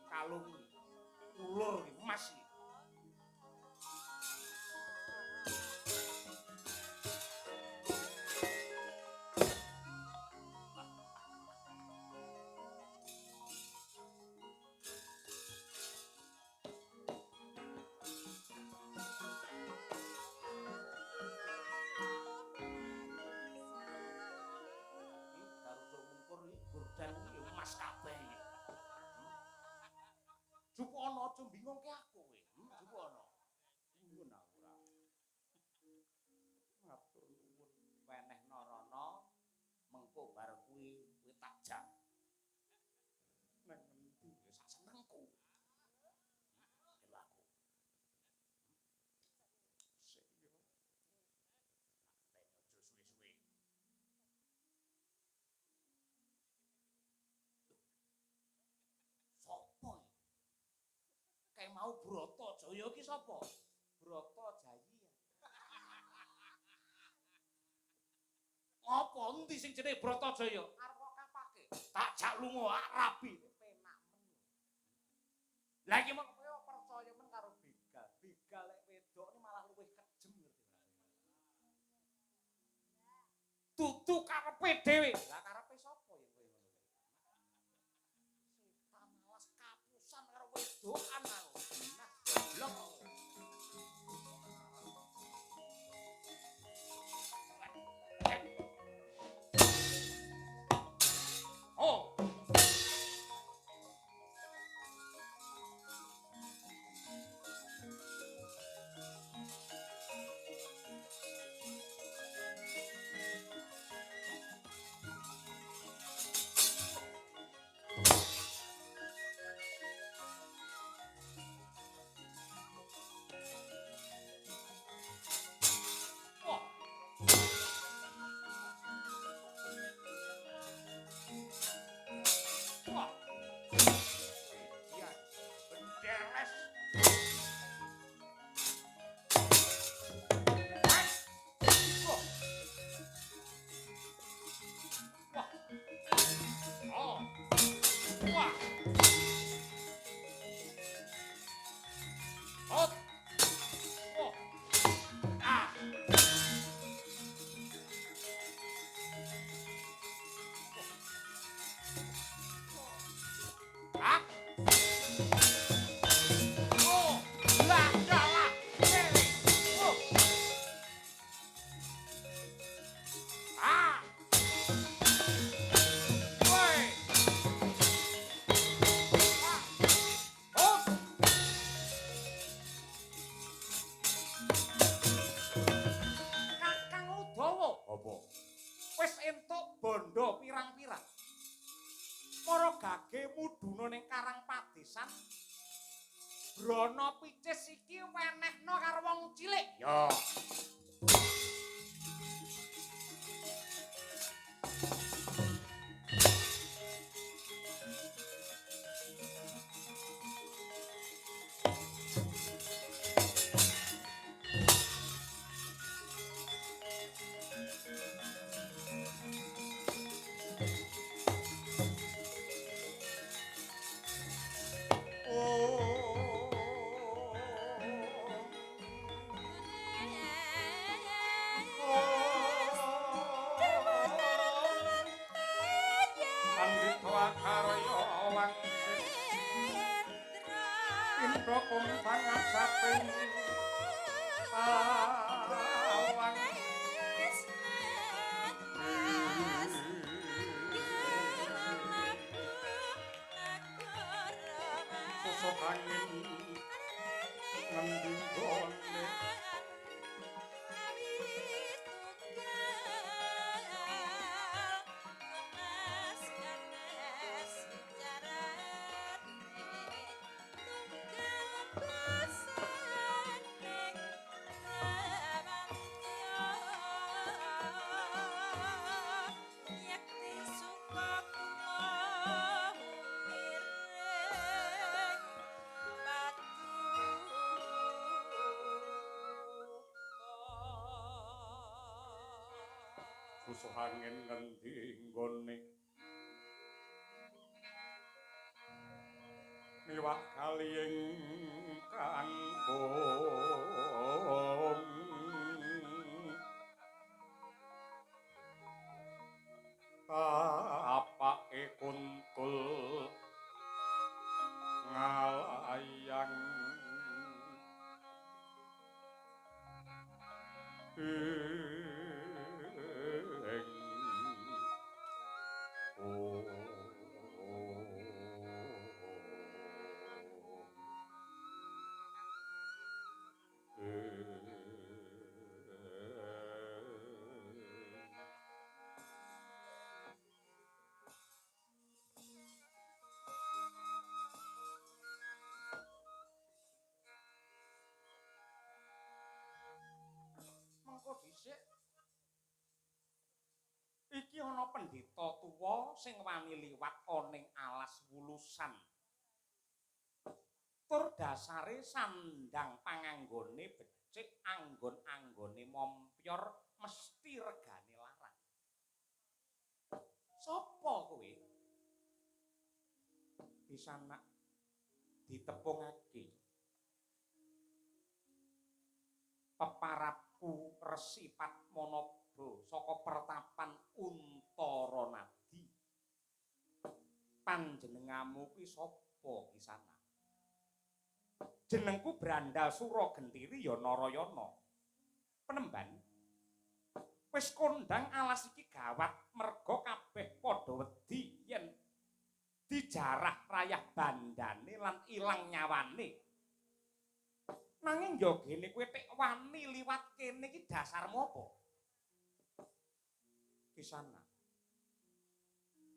Speaker 1: Kalung ulur iki emas iki. Garuda mungkur iki gorden iki emas kabeh iki. Jupuk ana aja bingungke aku kowe. Jupuk ana. Nuwun aku ora.
Speaker 2: Matur nuwun.
Speaker 1: Weneh narana mengko bar kuwi kowe tak jam.
Speaker 2: Nang endi?
Speaker 1: Ya sak senengku. Lha aku.
Speaker 2: Sik yo.
Speaker 1: Teni aja suwe-suwe. Sopo iki? Kayak mau Bratajaya iki sapa? Bratajaya. Apa endi sing jenenge Bratajaya? Arep kok kapake. Tak jak lunga rabi. Penak men. Lah iki mok kowe percaya men karo begal. Begal lek wedok ni malah luwih kejem ngerti ora? Dudu karepe dhewe. Lah karepe sapa ya kowe ngono? Setan malas kapusan karo wedokan aku. Nah, goblok. Oh. grana picis iki wenehna karo wong cilik.
Speaker 3: Ya.
Speaker 2: Indra kumpang saping pawang susuk angin ngending gone susuk angin ngending gone miwah kaliyeng kangkung apake kuntul ngalayang
Speaker 1: Mengko dhisik iki ana pendhita tuwa sing wani liwat ana ing alas wulusan. Tur dasare sandang panganggone becik anggon-anggone mompyor mesti regane larang. Sopo kowe? Bisa nak ditepungake. Peparapku Resi Padmanaba saka pertapan Untara Nadi. Panjenengamu kuwi sapa Kisana? Jenengku Brandal Suragentiri ya Narayana. Penemban. Wis kondang alas iki gawat merga kabeh padha wedi yen dijarah rayah bandane lan ilang nyawane. Nanging ya gene kowe tek wani liwat kene iki dasarmu apa? Kisana.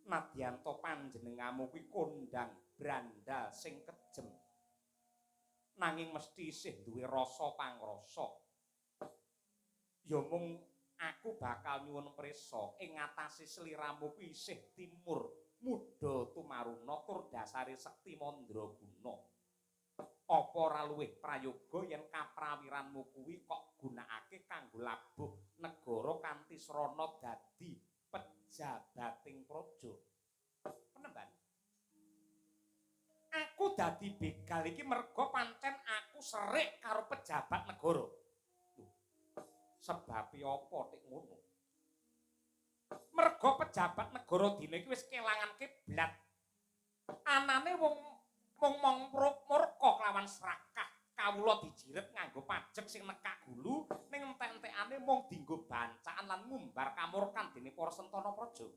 Speaker 1: Nadyanto panjenengamu kuwi kondang brandal sing kejem. Nanging mesti isih duwe rasa pangrasa. Ya mung aku bakal nyuwun prisa ing ngatasi sliramu kuwi isih timur, muda tumaruna tur dasare sekti mandraguna. Apa ora luwih prayoga yen kaprawiranmu kuwi kok gunakake kanggo labuh negara kanthi srana dadi pejabating praja. Penemban. Aku dadi begal iki merga pancen aku serik karo pejabat negara. Sebabe apa tek ngono? Merga pejabat negara dina iki wis kelangan kiblat. Anane wong murka kelawan serakah kawula dijiret nganggo pajek sing nekak gulu ning entek-entekane mung dienggo bancaan lan ngumbar kamurkan dening para sentana praja.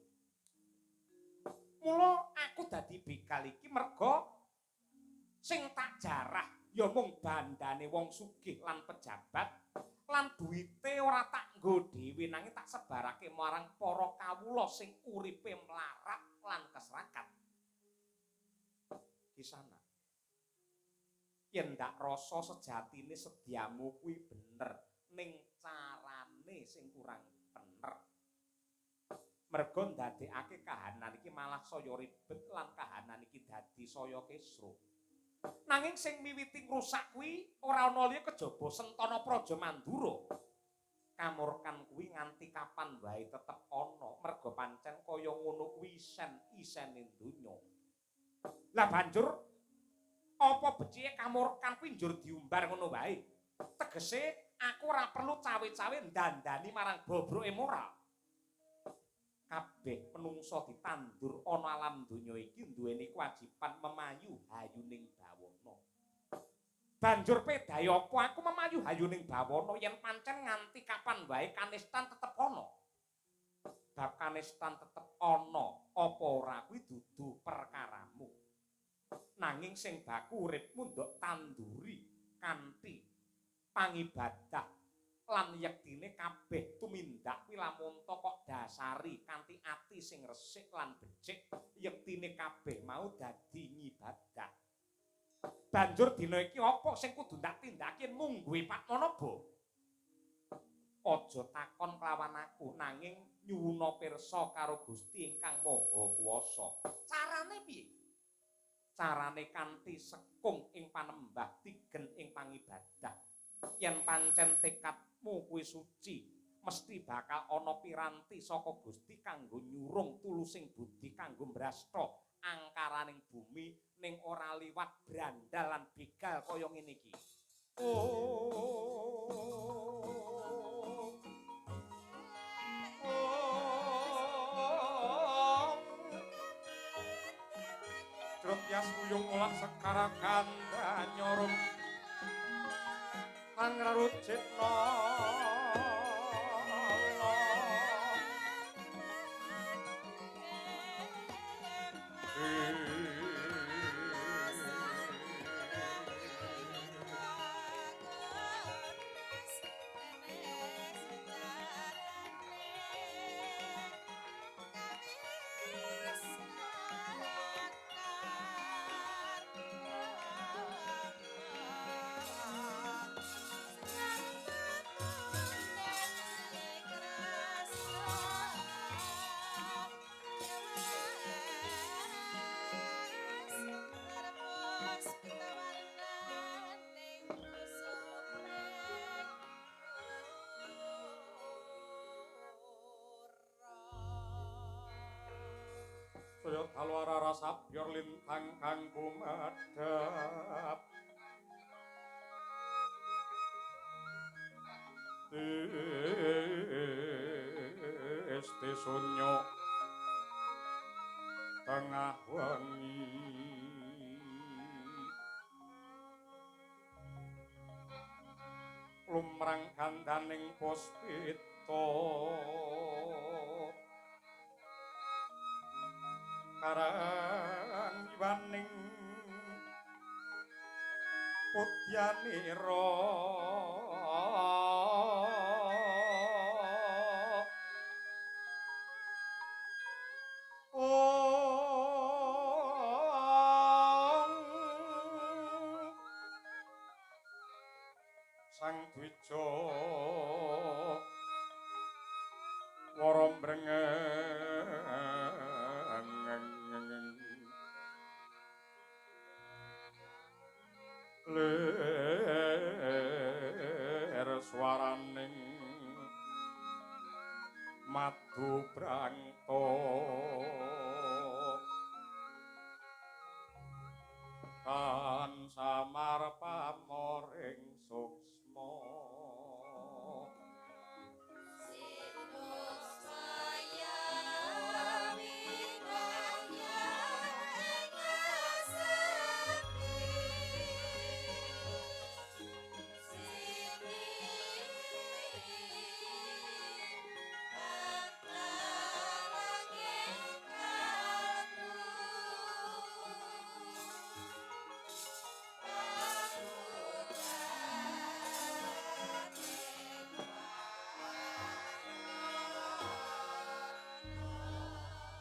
Speaker 1: Mula aku dadi begal iki merga sing tak jarah ya mung bandane wong sugih lan pejabat lan duwite ora tak nggo dhewe nanging tak sebarake marang para kawula sing uripe mlarat lan keserakat. Kisana. yen ndak rasa sejatine sediamu kuwi bener ning carane sing kurang bener. Merga ndadekake kahanan iki malah saya ribet lan kahanan iki dadi saya kesro. Nanging sing miwiti ngrusak kuwi ora ana liya kejaba Sentana Praja Mandura. Kamurkan kuwi nganti kapan wae tetep ana, merga pancen kaya ngono kuwi isen-isene donya. Lah banjur apa becike kamurkan kuwi njur diumbar ngono wae? Tegese aku ora perlu cawe-cawe ndandani marang bobroke moral. Kabeh menungsa ditandur ana alam donya iki duweni kewajiban memayu hayuning bawana. Banjur pedhae apa aku memayu hayuning bawana yen pancen nganti kapan wae kanistan tetep ana. Bab kanistan tetep ana apa ora kuwi dudu perkaramu. Nanging sing baku uripmu ndok tanduri kanthi pangibadah lan yektine kabeh tumindak kuwi lamun kok dasari kanthi ati sing resik lan becik, yektine kabeh mau dadi ngibadah. Banjur dina iki apa sing kudu ndak tindake mungguhe Pak Manaba? Aja takon kelawan aku nanging nyuwuna pirsa karo Gusti ingkang Maha Kuwasa. Carane piye? Carane kanthi sekung ing panembah tigen ing pangibadah. Yen pancen tekadmu kuwi suci, mesti bakal ana piranti saka Gusti kanggo nyurung tulusing budi kanggo mbrasta angkaraning bumi ning ora liwat brandal lan begal kaya ngene iki.
Speaker 2: Trutyas kuyung ulah sekara kanda nyorum angrarucitna saya talwara rasa biar lintang kanggo madhap Esti sunyo tengah wengi lumrang kandaning puspita karang iwaning putyanira sang dwija wara ler swaraning madu brangta kan samar pamoring suksma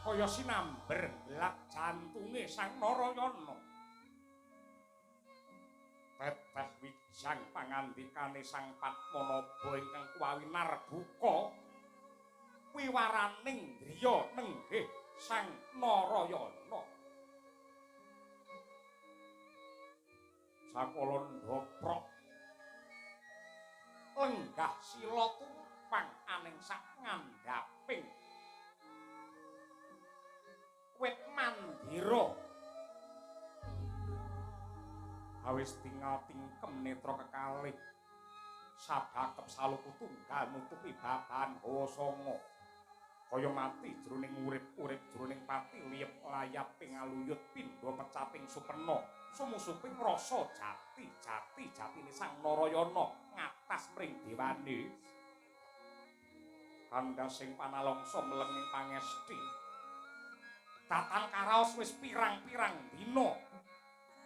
Speaker 2: kaya sinamber lak jantunge Sang Narayana. Sang pangandikane Sang Padmanaba ingkang kuwawinar buka wiwaraning driya nenggih Sang Narayana. Sakala ndhaprok lenggah sila tumpang aning sak ngandhaping wit mandira. Awis tinggal tingkem netra kekalih sabakep saluku tunggal nutupi babahan hawa sanga kaya mati jroning urip-urip jroning pati liyep layaping aluyut pindha pecating supena sumusuping rasa jatine Sang Narayana ngatas mring dewane kandha sing panalongsa melenging pangesti datang karaos wis pirang-pirang dina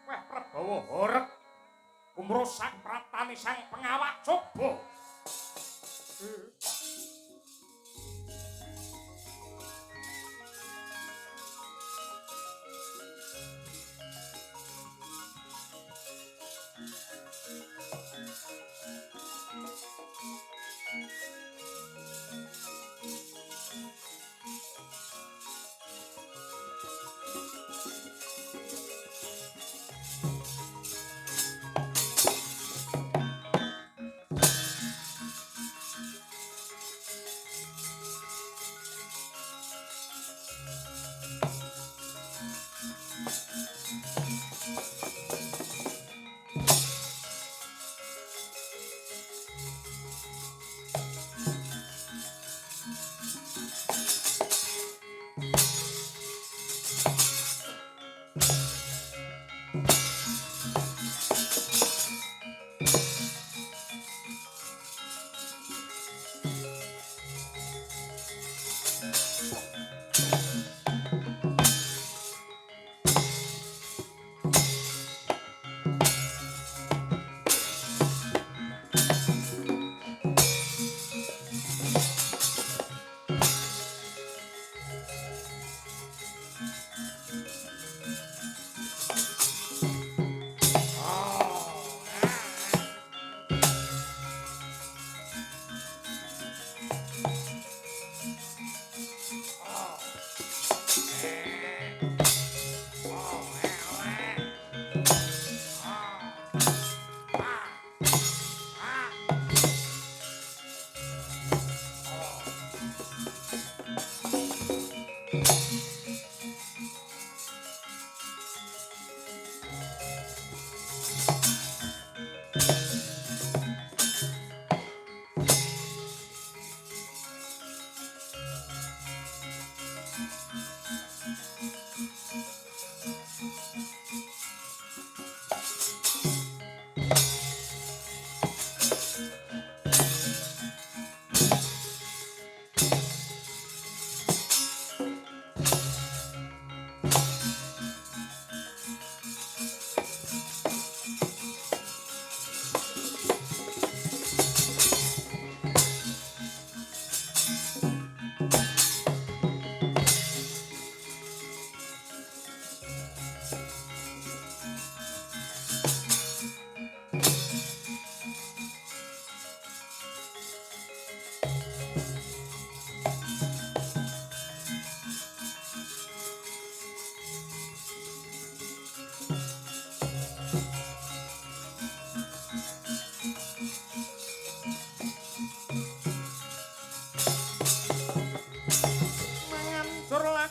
Speaker 2: weh Prabawa horeg kumrusak pratane Sang Pengawak Jaba.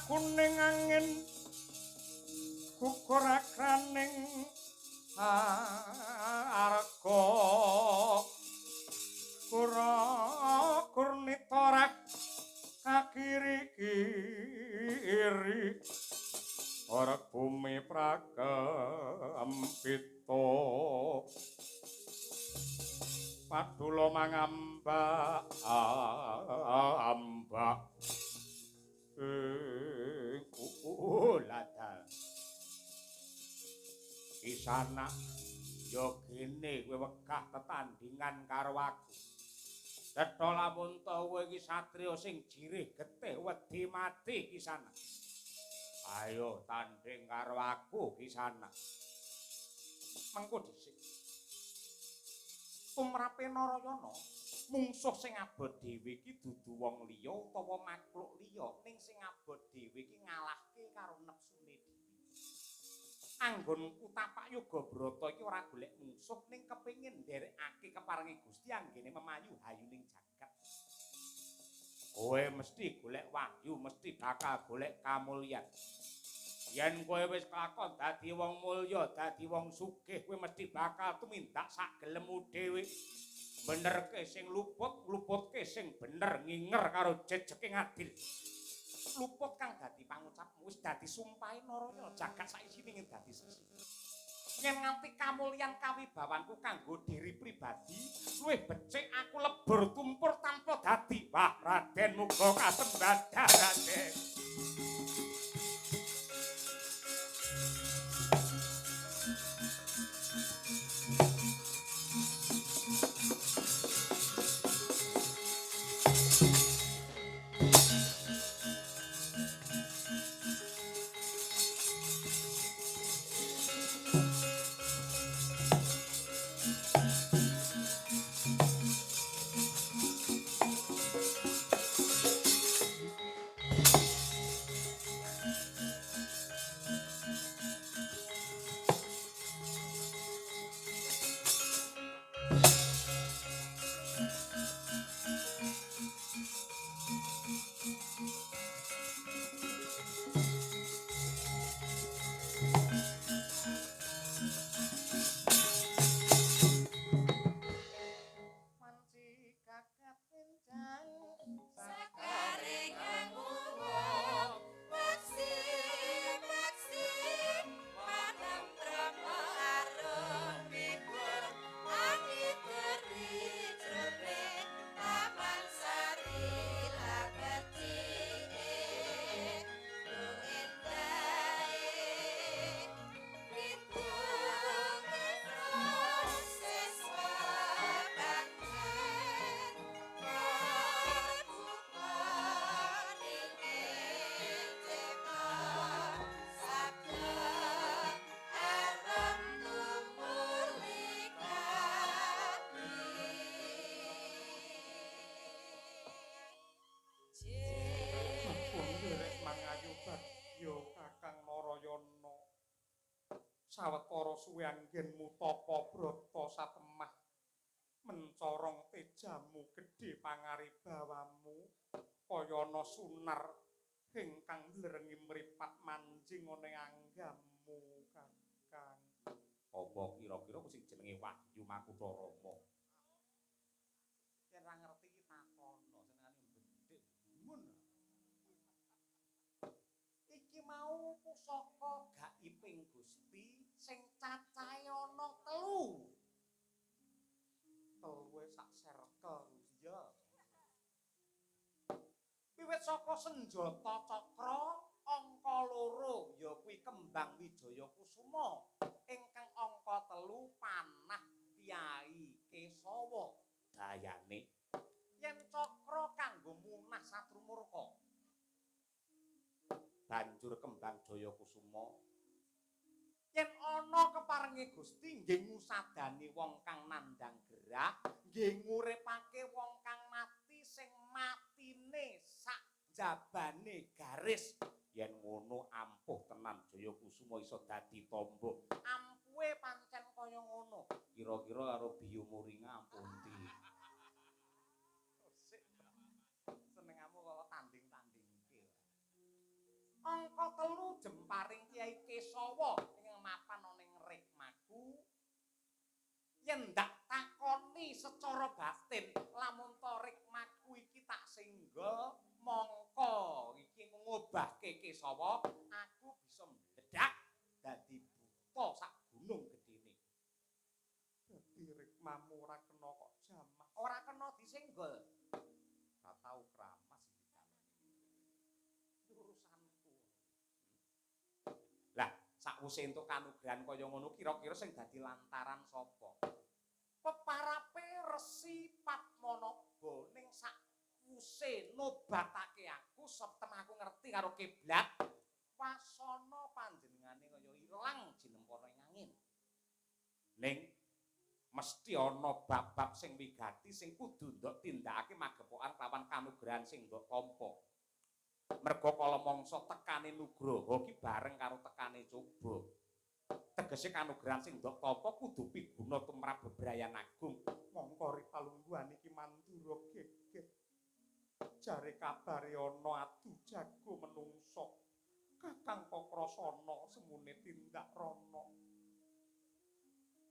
Speaker 2: Kuning angin gugur akraning arga kurnita kakiri-kiri ora bumi prakempita padula mangambak ambak ladal Kisana yo gene kowe wegah tetandingan karo aku cetha lamun ta kowe iki satriya sing jirih getih wedi mati Kisana ayo tanding karo aku Kisana mengko dhisik
Speaker 1: tumrape Narayana mungsuh sing abot dhewe iki dudu wong liya utawa makhluk liya ning sing abot dhewe iki ngalahke karo nepsune dhewe. Anggonku tapak yoga brata iki ora golek mungsuh ning kepengin nderekake keparengi Gusti anggene memayu hayuning jagat. Kowe mesti golek wahyu, mesti bakal golek kamulyan. Yen kowe wis kelakon dadi wong mulya, dadi wong sugih, kowe mesti bakal tumindak sak gelemmu dhewe. Benerke sing luput, luputke sing bener nginger karo jejeking adil. Luput kang dadi pangucapmu wis dadi sumpahe Narayana jagat saisine ing dadi sesi. Yen nganti kamulyan kawibawanku kanggo diri pribadi, luwih becik aku lebur tumpur tanpa dadi. Wah, Raden muga kasembadar Raden.
Speaker 2: Sawetara suwe anggenmu tapa brata satemah mencorong tejamu gedhe pangaribawamu kaya ana sunar ingkang mlerengi mripat manjing ana anggammu Kakang.
Speaker 1: Apa kira-kira ku sing jenenge Wahyu Makutarama? Yen ora ngerti iki takono senengane bedhek mun. Iki mau pusaka gaibing Gusti sing cacahe ana 3.
Speaker 2: Teluwe sak circle
Speaker 1: Ya. Wiwit saka senjata cakra angka 2 ya kuwi kembang Wijaya Kusuma ingkang angka 3 panah Kyai Kesawa dayane yen cakra kanggo munah satrumurka banjur kembang Jaya Kusuma yen ana keparengi Gusti nggih ngusadani wong kang nandhang gerah nggih nguripake wong kang mati sing matine sak jabane garis yen ngono ampuh tenan Jaya Kusuma iso dadi tamba ampuhe pancen kaya ngono kira-kira karo biyu muringa ampuh ndi senengamu kok tanding-tandingke angka 3 jemparing Kyai Kesawa ing mapan ana ing rikmaku yen ndak takoni secara batin lamun to rikmaku iki tak singga mongko iki ngobahke Kesawa aku bisa mledak dadi buta sak gunung gedene
Speaker 2: dadi rikmamu ora kena kok jamah
Speaker 1: ora kena disenggol ora tau kramas iki urusanku lah sakwise entuk kanugrahan kaya ngono kira-kira sing dadi lantaran sapa peparape Resi Padmanaba ning sakwise nobatake aku setem aku ngerti karo kiblat wasana panjenengane kaya ilang jinempana ing angin ning mesti ana bab-bab sing wigati sing kudu ndok tindakake magepokan kelawan kanugrahan sing ndok tampa. Merga kala mangsa tekane Nugroho ki bareng karo tekane coba. Tegese kanugrahan sing ndok tampa kudu piguna tumrap bebrayan agung.
Speaker 2: Mongko ripalungguhan iki mandura geger. Jare kabare ana adu jago menungso. Kakang Kakrasana semune tindak rono.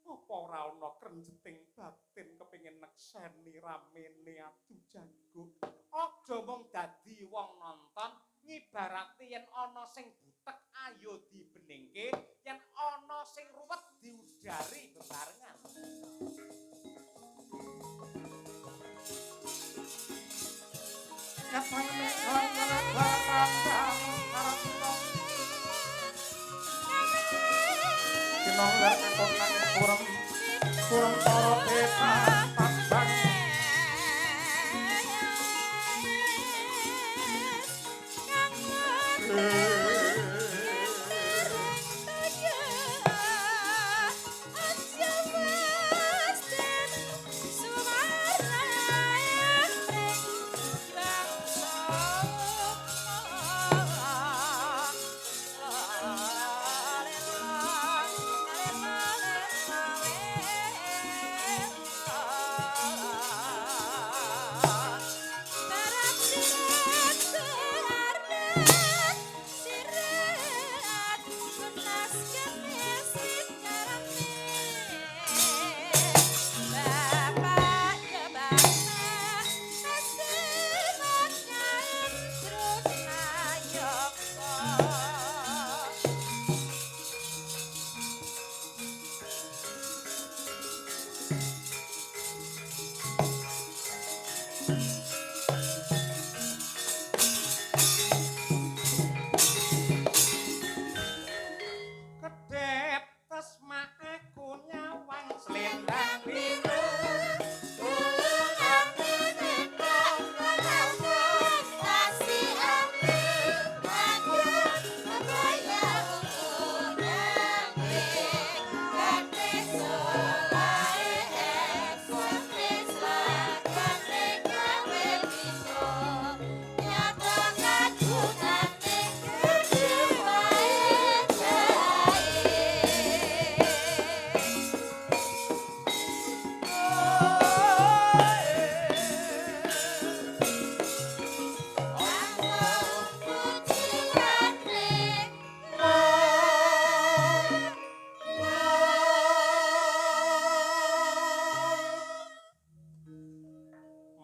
Speaker 2: Apa ora ana krenjeting batin kepengin nekseni ramene adu jago.
Speaker 1: Aja mung dadi wong nonton, ngibarati yen ana sing butek ayo dibeningke, yen ana sing ruwet diudari bebarengan.
Speaker 2: Kinolak konan kurang para desa padang.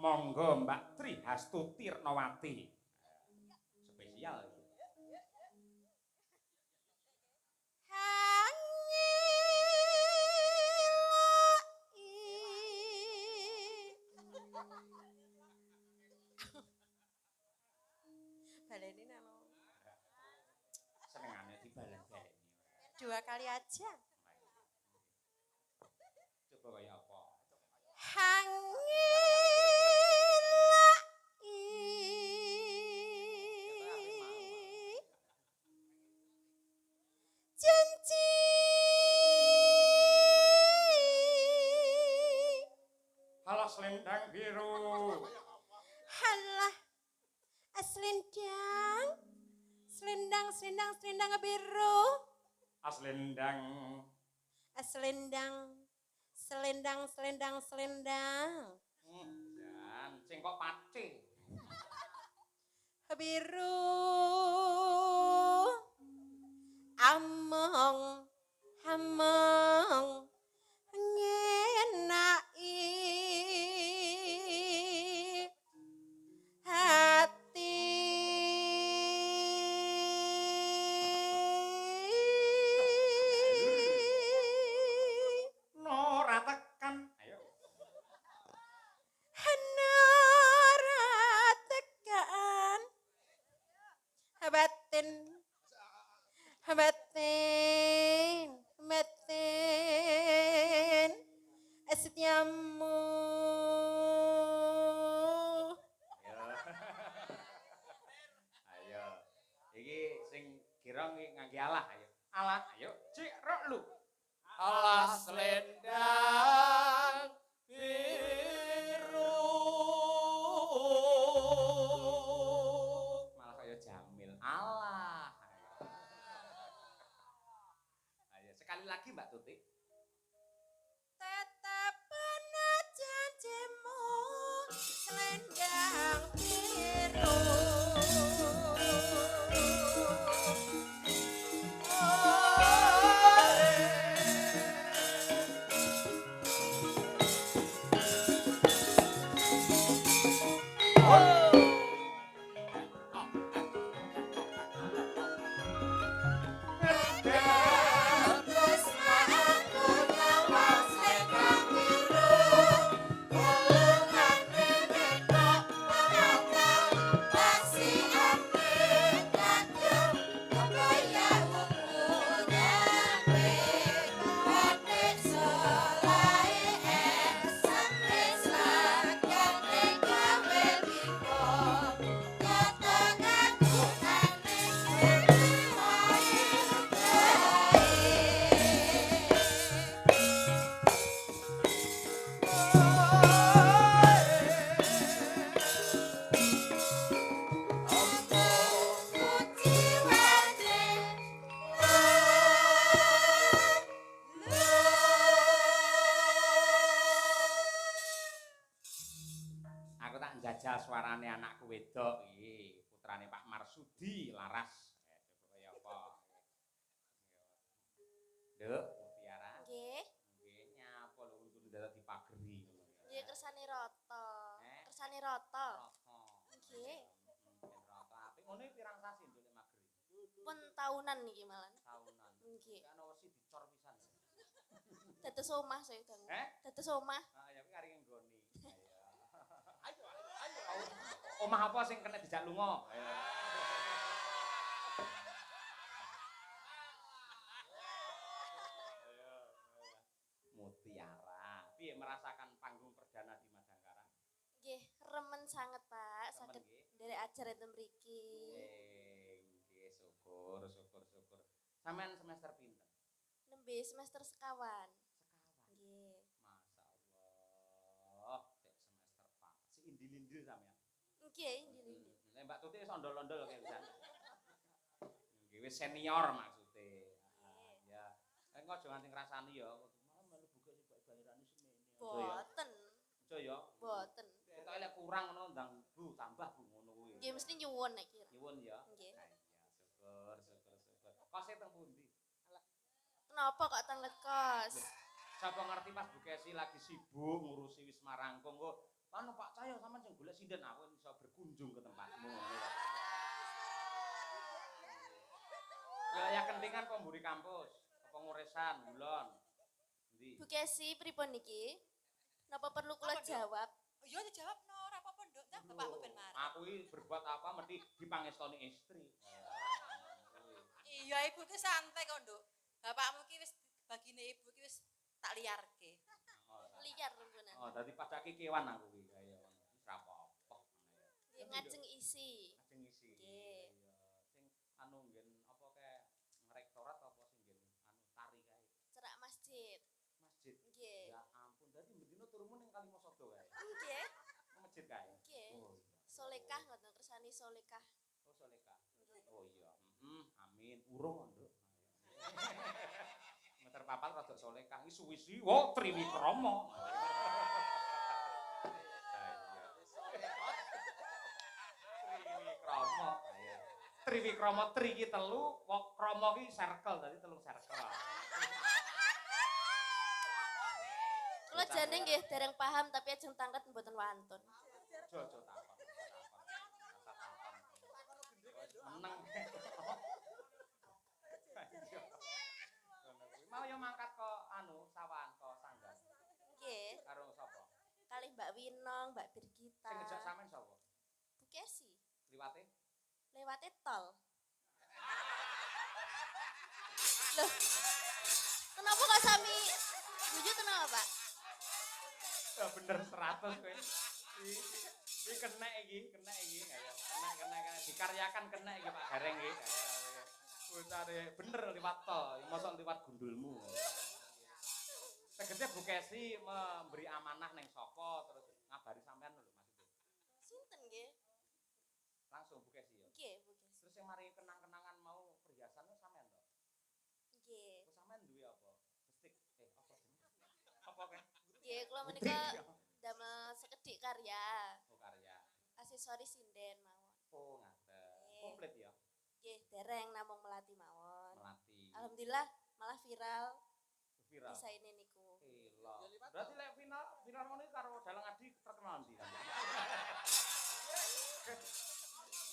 Speaker 1: Monggo Mbak Tri Hastuti Ernawati. Spesial iki.
Speaker 4: Baleni nalo.
Speaker 1: Senengane dibalen-baleni.
Speaker 4: Dua kali aja.
Speaker 1: Coba kaya apa?
Speaker 4: Janji
Speaker 2: Halah selendang biru.
Speaker 4: halah selendang selendang biru
Speaker 2: Aslendang
Speaker 4: selendang
Speaker 1: Jan, sing kok pacing.
Speaker 4: biru among ngenai hati
Speaker 2: Nora tekan. Ayo.
Speaker 4: Nara tekan batin setiamu
Speaker 1: Ayo. Iki sing girang iki ngangge alah ayo. Alah, ayo. Cik rok lu.
Speaker 3: Alas selendang
Speaker 4: selendang biru. Tresna aku nyawa selendang biru. Gulungan menikok menopang masih api ganjung kebaya ungu nyampe batik solai semis lakyang ning gawe biko nyata ngaku aning
Speaker 1: Aku tak njajal suarane anakku wedok iki, putrane Pak Marsudi Laras. Kaya apa? Nduk, Mutiara.
Speaker 4: Nggih,
Speaker 1: Nggih, nyapa lho untune dadak dipageri ngono ya.
Speaker 4: nggih kersane rata.
Speaker 1: Eh?
Speaker 4: Kersane rata.
Speaker 1: Rata.
Speaker 4: Nggih.
Speaker 1: Rata apik. Ngono iki pirang sasi nduk nek mageri?
Speaker 4: Pun tahunan niki malan.
Speaker 1: Tahunan.
Speaker 4: Nggih.
Speaker 1: Ana wesi dicor pisan.
Speaker 4: Dados omah saya dong.
Speaker 1: Eh?
Speaker 4: Dados omah.
Speaker 1: Ah ya kuwi arek nggoni. Ayo. Ayo. Omah apa sing kena dijak lunga? Ayo. Mutiara. Piye merasakan panggung perdana di Madangkara?
Speaker 4: Nggih, remen sanget, Pak.
Speaker 1: Remen,
Speaker 4: Saged
Speaker 1: nggih.
Speaker 4: nderek ajar enten mriki.
Speaker 1: Nggih, syukur. Sampean semester pinten?
Speaker 4: Nembe semester sekawan.
Speaker 1: Sekawan.
Speaker 4: Nggih.
Speaker 1: Masyaallah, cek semester 4. Si indil-indil sampean.
Speaker 4: Nggih, indil-indil.
Speaker 1: Nek Mbak Tuti wis ondol-ondol kaya pisan. Nggih wis senior maksude. Ya. Engko aja nganti ngrasani ya. Malah melu buka sik bayarane semene.
Speaker 4: Boten.
Speaker 1: Aja ya.
Speaker 4: Boten.
Speaker 1: Kita lek kurang ngono ndang Bu tambah Bu ngono kuwi.
Speaker 4: Nggih mesti nyuwun nek kira.
Speaker 1: Nyuwun ya.
Speaker 4: Nggih.
Speaker 1: Nah, iya, syukur. Kose teng pundi?
Speaker 4: Kenapa kok tenglet kos?
Speaker 1: Sapa ngerti pas Bu Kesi lagi sibuk ngurusi wis marangkung kok. Anu Pak Cahyo sampean sing golek sinden aku iso berkunjung ke tempatmu. Ya ya kentingan pemburi kampus, apa nguresan, ngulon. Endi?
Speaker 4: Bu Kesi pripun niki? Napa perlu kula jawab?
Speaker 5: Iya dijawab no, ora apa-apa nduk. Nah, bapakmu ben marah.
Speaker 1: Aku iki berbuat apa mesti dipangestoni istri.
Speaker 5: Iya, ibu ki santai kok, Nduk. Bapakmu ki wis bagine ibu ki wis tak liarke.
Speaker 4: Liar rembunan.
Speaker 1: Oh, dadi padake kewan aku iki kaya ngono. Wis ra apa-apa.
Speaker 4: Nggih ngajeng isi.
Speaker 1: Ajeng isi.
Speaker 4: Nggih.
Speaker 1: Sing anu nggen apa kayak rektorat apa sing nggen anu tari kae.
Speaker 4: Cerak masjid.
Speaker 1: Masjid.
Speaker 4: Nggih.
Speaker 1: Ya ampun, dadi mendino turumu ning Kalimasada kae.
Speaker 4: Nggih.
Speaker 1: Masjid kae.
Speaker 4: Nggih.
Speaker 1: Oh iya.
Speaker 4: Solekah ngoten kersane solekah.
Speaker 1: Oh soleka.
Speaker 4: Nggih.
Speaker 1: Oh iya. Amin. Urung, Nduk. Meter papat rada solekah iki suwi-suwi wo Triwikrama. Triwikrama. Triwikrama tri iki telu, krama ki circle dadi telung circle.
Speaker 4: Kula jane nggih dereng paham tapi ajeng tanglet mboten wantun.
Speaker 1: Jojo takon. Meneng. Mau yo mangkat ke anu sawan ke sanggan.
Speaker 4: Nggih,
Speaker 1: Karo sapa?
Speaker 4: kalih Mbak Winong, Mbak Birgita.
Speaker 1: Sing ngejak sampean sapa?
Speaker 4: Bu Kesi,
Speaker 1: Liwate?
Speaker 4: lewate tol. Loh. Kenapa kok sami guyu kenapa, Pak?
Speaker 1: Ya bener 100 kowe. Iki kena iki. Ayo. Kena. Dikaryakan kena iki Pak Gareng iki. Pucare bener liwat tol, mosok liwat gundulmu. Tegese Bu Kesi memberi amanah neng sapa terus ngabari sampean lho maksudnya.
Speaker 4: Sinten nggih?
Speaker 1: Langsung Bu Kesi ya.
Speaker 4: Nggih, Bu Kesi.
Speaker 1: Terus yang mari kenang-kenangan mau perhiasan sampean to.
Speaker 4: Nggih.
Speaker 1: Terus sampean duwe apa? Bestik. Apa jenenge? Apa kan?
Speaker 4: Nggih, kula menika damel sekedhik karya.
Speaker 1: Oh
Speaker 4: aksesoris sinden mawon.
Speaker 1: Oh, ngaten.
Speaker 4: Nggih.
Speaker 1: Komplit ya,
Speaker 4: Nggih, dereng namung melati mawon.
Speaker 1: melati.
Speaker 4: Alhamdulillah malah viral
Speaker 1: Viral.
Speaker 4: desaine niku.
Speaker 1: Gila. Berarti lek viral ngono iki karo Dalang Adi terkenal ndi?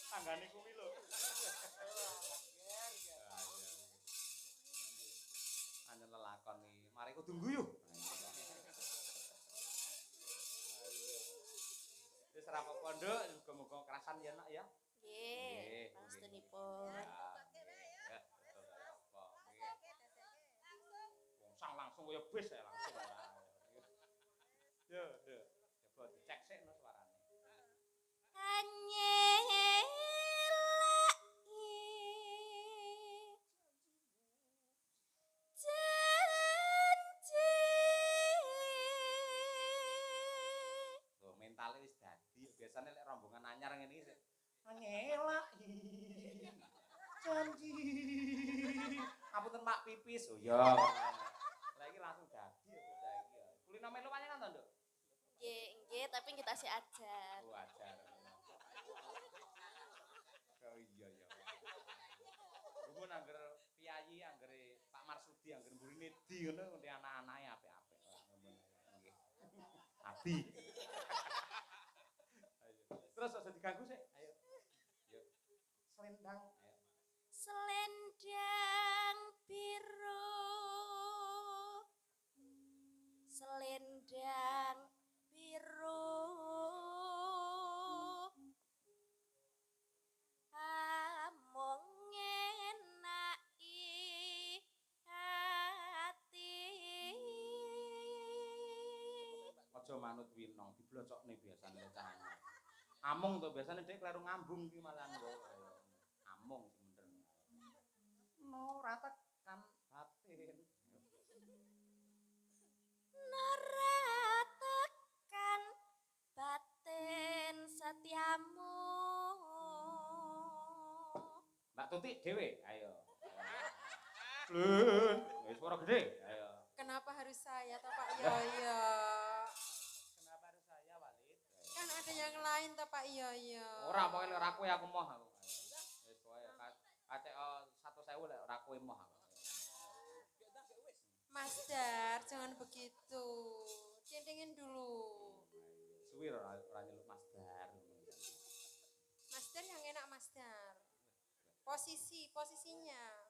Speaker 1: Tanggane kuwi lho. Anjen lelakon iki. Mari kudu guyu. Wis ora apa-apa, Nduk. Muga-muga kerasan ya, Nak ya.
Speaker 4: Nggih,
Speaker 1: Nggih,
Speaker 4: pangestunipun.
Speaker 1: Ya, wong sang langsung kaya bis ya langsung. Yo, yo. Coba dicek sik no suarane. Loh, mentale wis dadi. Biasane lek rombongan anyar ngene iki sik ngelaki. Janji. Ngapunten Mak pipis. Oh ya. Lah iki langsung dadi ya bocah iki ya. Kulino melu panjenengan to, Nduk?
Speaker 4: Nggih, tapi kita sih ajar.
Speaker 1: Oh, ajar. Oh iya ya. Rumun angger piyayi, anggere Pak Marsudi, angger mburine di ngono nganti anak-anake apik-apik. Nggih. Abi. Ayo. Terus aja diganggu sik. Ayo. Yuk. Selendang. Ayo.
Speaker 4: Selendang biru. Selendang biru. Amung ngenaki hati.
Speaker 1: Aja manut winong, diblocokne biasane cahane. Amung to biasane dhek kleru ngambung ki malah nggo. Amung bener. No rata kan batin.
Speaker 4: Nora tekan batin setiamu.
Speaker 1: Mbak Tuti dhewe, ayo. Lun, wis suara gede. Ayo.
Speaker 5: Kenapa harus saya toh Pak Yoyo?
Speaker 1: Kenapa harus saya, Walid?
Speaker 5: Kan ada yang lain toh Pak Yoyo.
Speaker 1: Ora pokoke lek ora kowe aku moh aku. Wis pokoke kacek 1.000 lek ora kowe moh aku.
Speaker 5: Mas Dar, jangan begitu. Centengin dulu.
Speaker 1: Suwi ora nyeluk Mas Dar.
Speaker 5: Mas Dar yang enak Mas Dar. Posisinya.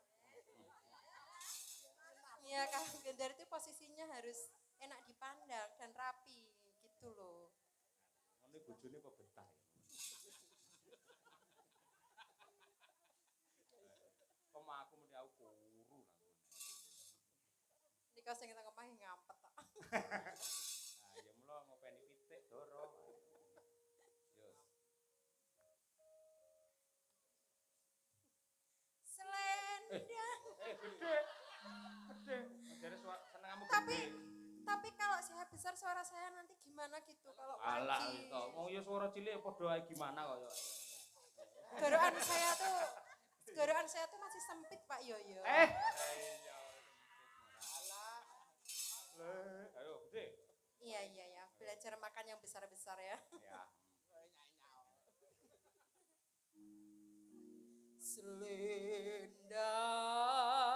Speaker 5: Ya kalau gendar itu posisinya harus enak dipandang dan rapi gitu loh.
Speaker 1: Ngene bojone kok betah ya. Koma aku muni aku kuru langsung.
Speaker 5: Nika sing kita kemahin ngampet tak.
Speaker 1: Nah, ya mulo ngopeni pitik doro. Yo.
Speaker 5: Selendang.
Speaker 1: Gede. Gede. Jare seneng kamu
Speaker 5: Tapi-
Speaker 1: gede.
Speaker 5: Tapi kalau saya besar suara saya nanti gimana gitu kalau
Speaker 1: Alah
Speaker 5: pagi.
Speaker 1: itu, wong ya suara cilik padha ae gimana kaya.
Speaker 5: Gorokan saya tuh masih sempit Pak Yoyo.
Speaker 1: Ayo gede.
Speaker 5: Iya ya. Belajar makan yang besar-besar ya.
Speaker 1: Ya.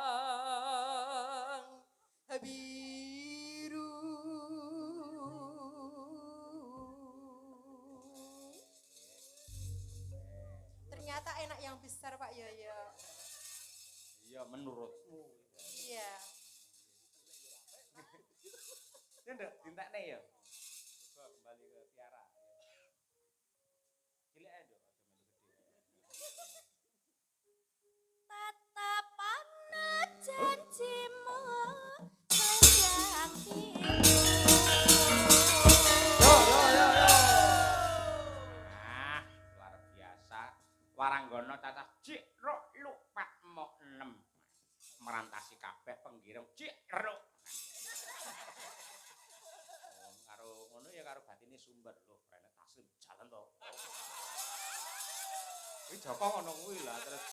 Speaker 5: Selendang biru. Ternyata enak yang besar Pak Yoyo.
Speaker 1: Iya menurutmu.
Speaker 5: Iya.
Speaker 1: Ya ndak dintekne ya. Coba kembali ke Tiara. Cilik ae nduk aja melu gede.
Speaker 4: Tatapan janjimu selendang biru.
Speaker 1: Ah, luar biasa. Waranggono cacah Cikro lupat mok 6. Merantasi kabeh penggiring Cikro. Karo ngono ya karo batine sumber lho, rene taslim jalan to. Kuwi Joko ngono kuwi lah terus